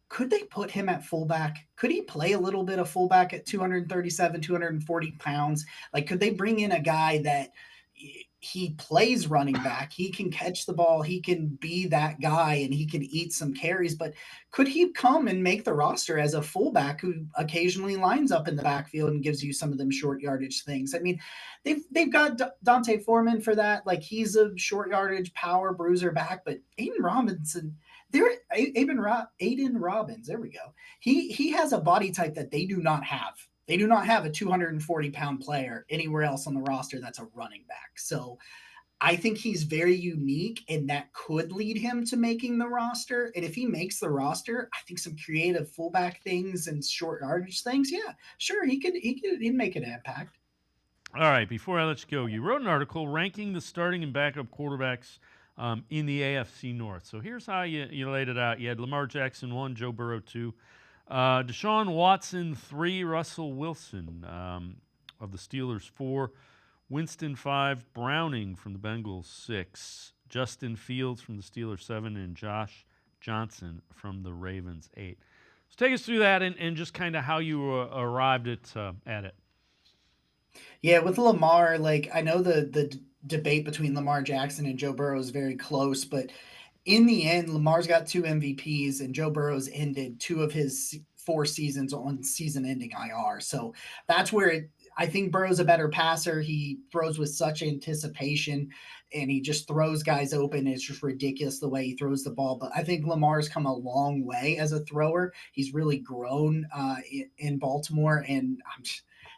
could they put him at fullback? Could he play a little bit of fullback at 237, 240 pounds? Like, could they bring in a guy that he plays running back, he can catch the ball, he can be that guy, and he can eat some carries? But could he come and make the roster as a fullback who occasionally lines up in the backfield and gives you some of them short yardage things? I mean, they've got Dante Foreman for that. Like, he's a short yardage power bruiser back, but Aiden Robinson, Aiden Robbins, there we go. He has a body type that they do not have. They do not have a 240-pound player anywhere else on the roster that's a running back. So I think he's very unique, and that could lead him to making the roster. And if he makes the roster, I think some creative fullback things and short yardage things, yeah, sure, he'd make an impact. All right, before I let you go, you wrote an article ranking the starting and backup quarterbacks in the AFC North. So here's how you laid it out. You had Lamar Jackson 1, Joe Burrow 2. Deshaun Watson 3, Russell Wilson of the Steelers 4, Winston 5, Browning from the Bengals 6, Justin Fields from the Steelers 7, and Josh Johnson from the Ravens 8. So take us through that and just kind of how you arrived at it. Yeah, with Lamar, like, I know the debate between Lamar Jackson and Joe Burrow is very close, but in the end, Lamar's got 2 MVPs, and Joe Burrow's ended 2 of his 4 seasons on season-ending IR. So that's where I think Burrow's a better passer. He throws with such anticipation, and he just throws guys open. It's just ridiculous the way he throws the ball. But I think Lamar's come a long way as a thrower. He's really grown in Baltimore, and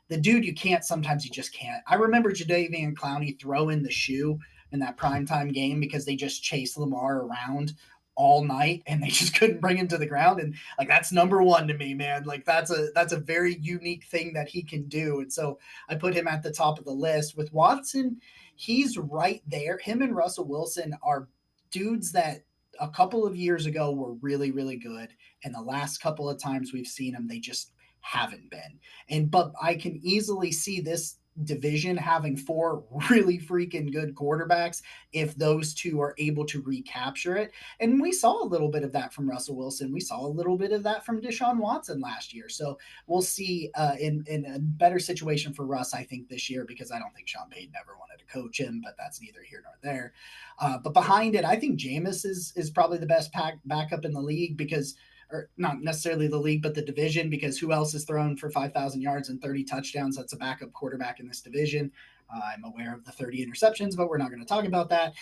the dude, you just can't. I remember Jadeveon Clowney throwing the shoe in that primetime game because they just chased Lamar around all night and they just couldn't bring him to the ground. And like, that's number one to me, man. Like, that's a very unique thing that he can do. And so I put him at the top of the list. With Watson, he's right there. Him and Russell Wilson are dudes that a couple of years ago were really, really good. And the last couple of times we've seen them, they just haven't been. But I can easily see this division having 4 really freaking good quarterbacks if those 2 are able to recapture it. And we saw a little bit of that from Russell Wilson. We saw a little bit of that from Deshaun Watson last year. So we'll see in a better situation for Russ, I think, this year, because I don't think Sean Payton ever wanted to coach him, but that's neither here nor there. But behind it, I think Jameis is probably the best backup in the league, because or not necessarily the league, but the division, because who else is thrown for 5,000 yards and 30 touchdowns? That's a backup quarterback in this division. I'm aware of the 30 interceptions, but we're not going to talk about that.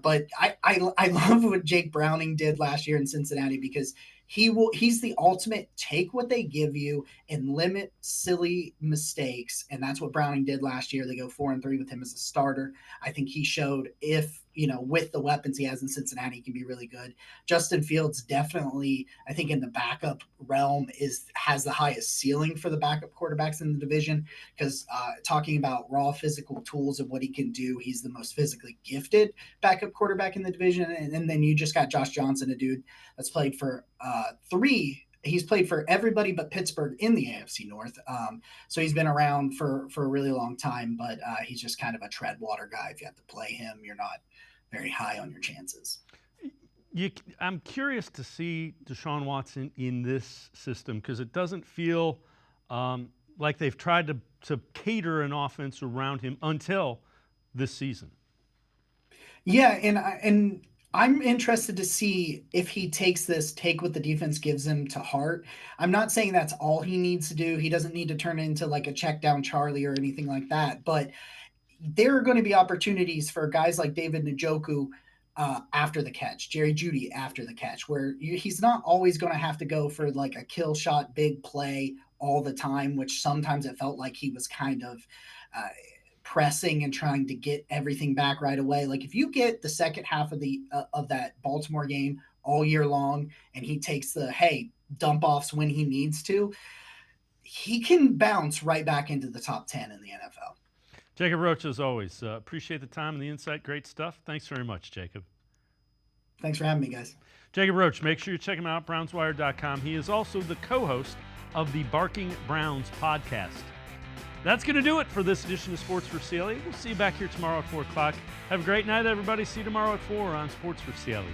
But I love what Jake Browning did last year in Cincinnati, because he's the ultimate take what they give you and limit silly mistakes. And that's what Browning did last year. They go 4-3 with him as a starter. I think he showed, if, with the weapons he has in Cincinnati, he can be really good. Justin Fields definitely, I think, in the backup realm has the highest ceiling for the backup quarterbacks in the division, because talking about raw physical tools and what he can do, he's the most physically gifted backup quarterback in the division. And then you just got Josh Johnson, a dude that's played for 3 he's played for everybody but Pittsburgh in the AFC North. So he's been around for a really long time, but he's just kind of a tread water guy. If you have to play him, you're not very high on your chances. I'm curious to see Deshaun Watson in this system because it doesn't feel like they've tried to cater an offense around him until this season. Yeah, and I'm interested to see if he takes what the defense gives him to heart. I'm not saying that's all he needs to do. He doesn't need to turn into like a check down Charlie or anything like that. But there are going to be opportunities for guys like David Njoku after the catch, Jerry Jeudy after the catch, where he's not always going to have to go for like a kill shot, big play all the time, which sometimes it felt like he was kind of pressing and trying to get everything back right away. Like if you get the second half of that Baltimore game all year long and he takes the, hey, dump offs when he needs to, he can bounce right back into the top 10 in the NFL. Jacob Roach, as always, appreciate the time and the insight. Great stuff. Thanks very much, Jacob. Thanks for having me, guys. Jacob Roach, make sure you check him out, brownswire.com. He is also the co-host of the Barking Browns podcast. That's going to do it for this edition of Sports for CLE. We'll see you back here tomorrow at 4 o'clock. Have a great night, everybody. See you tomorrow at 4 on Sports for CLE.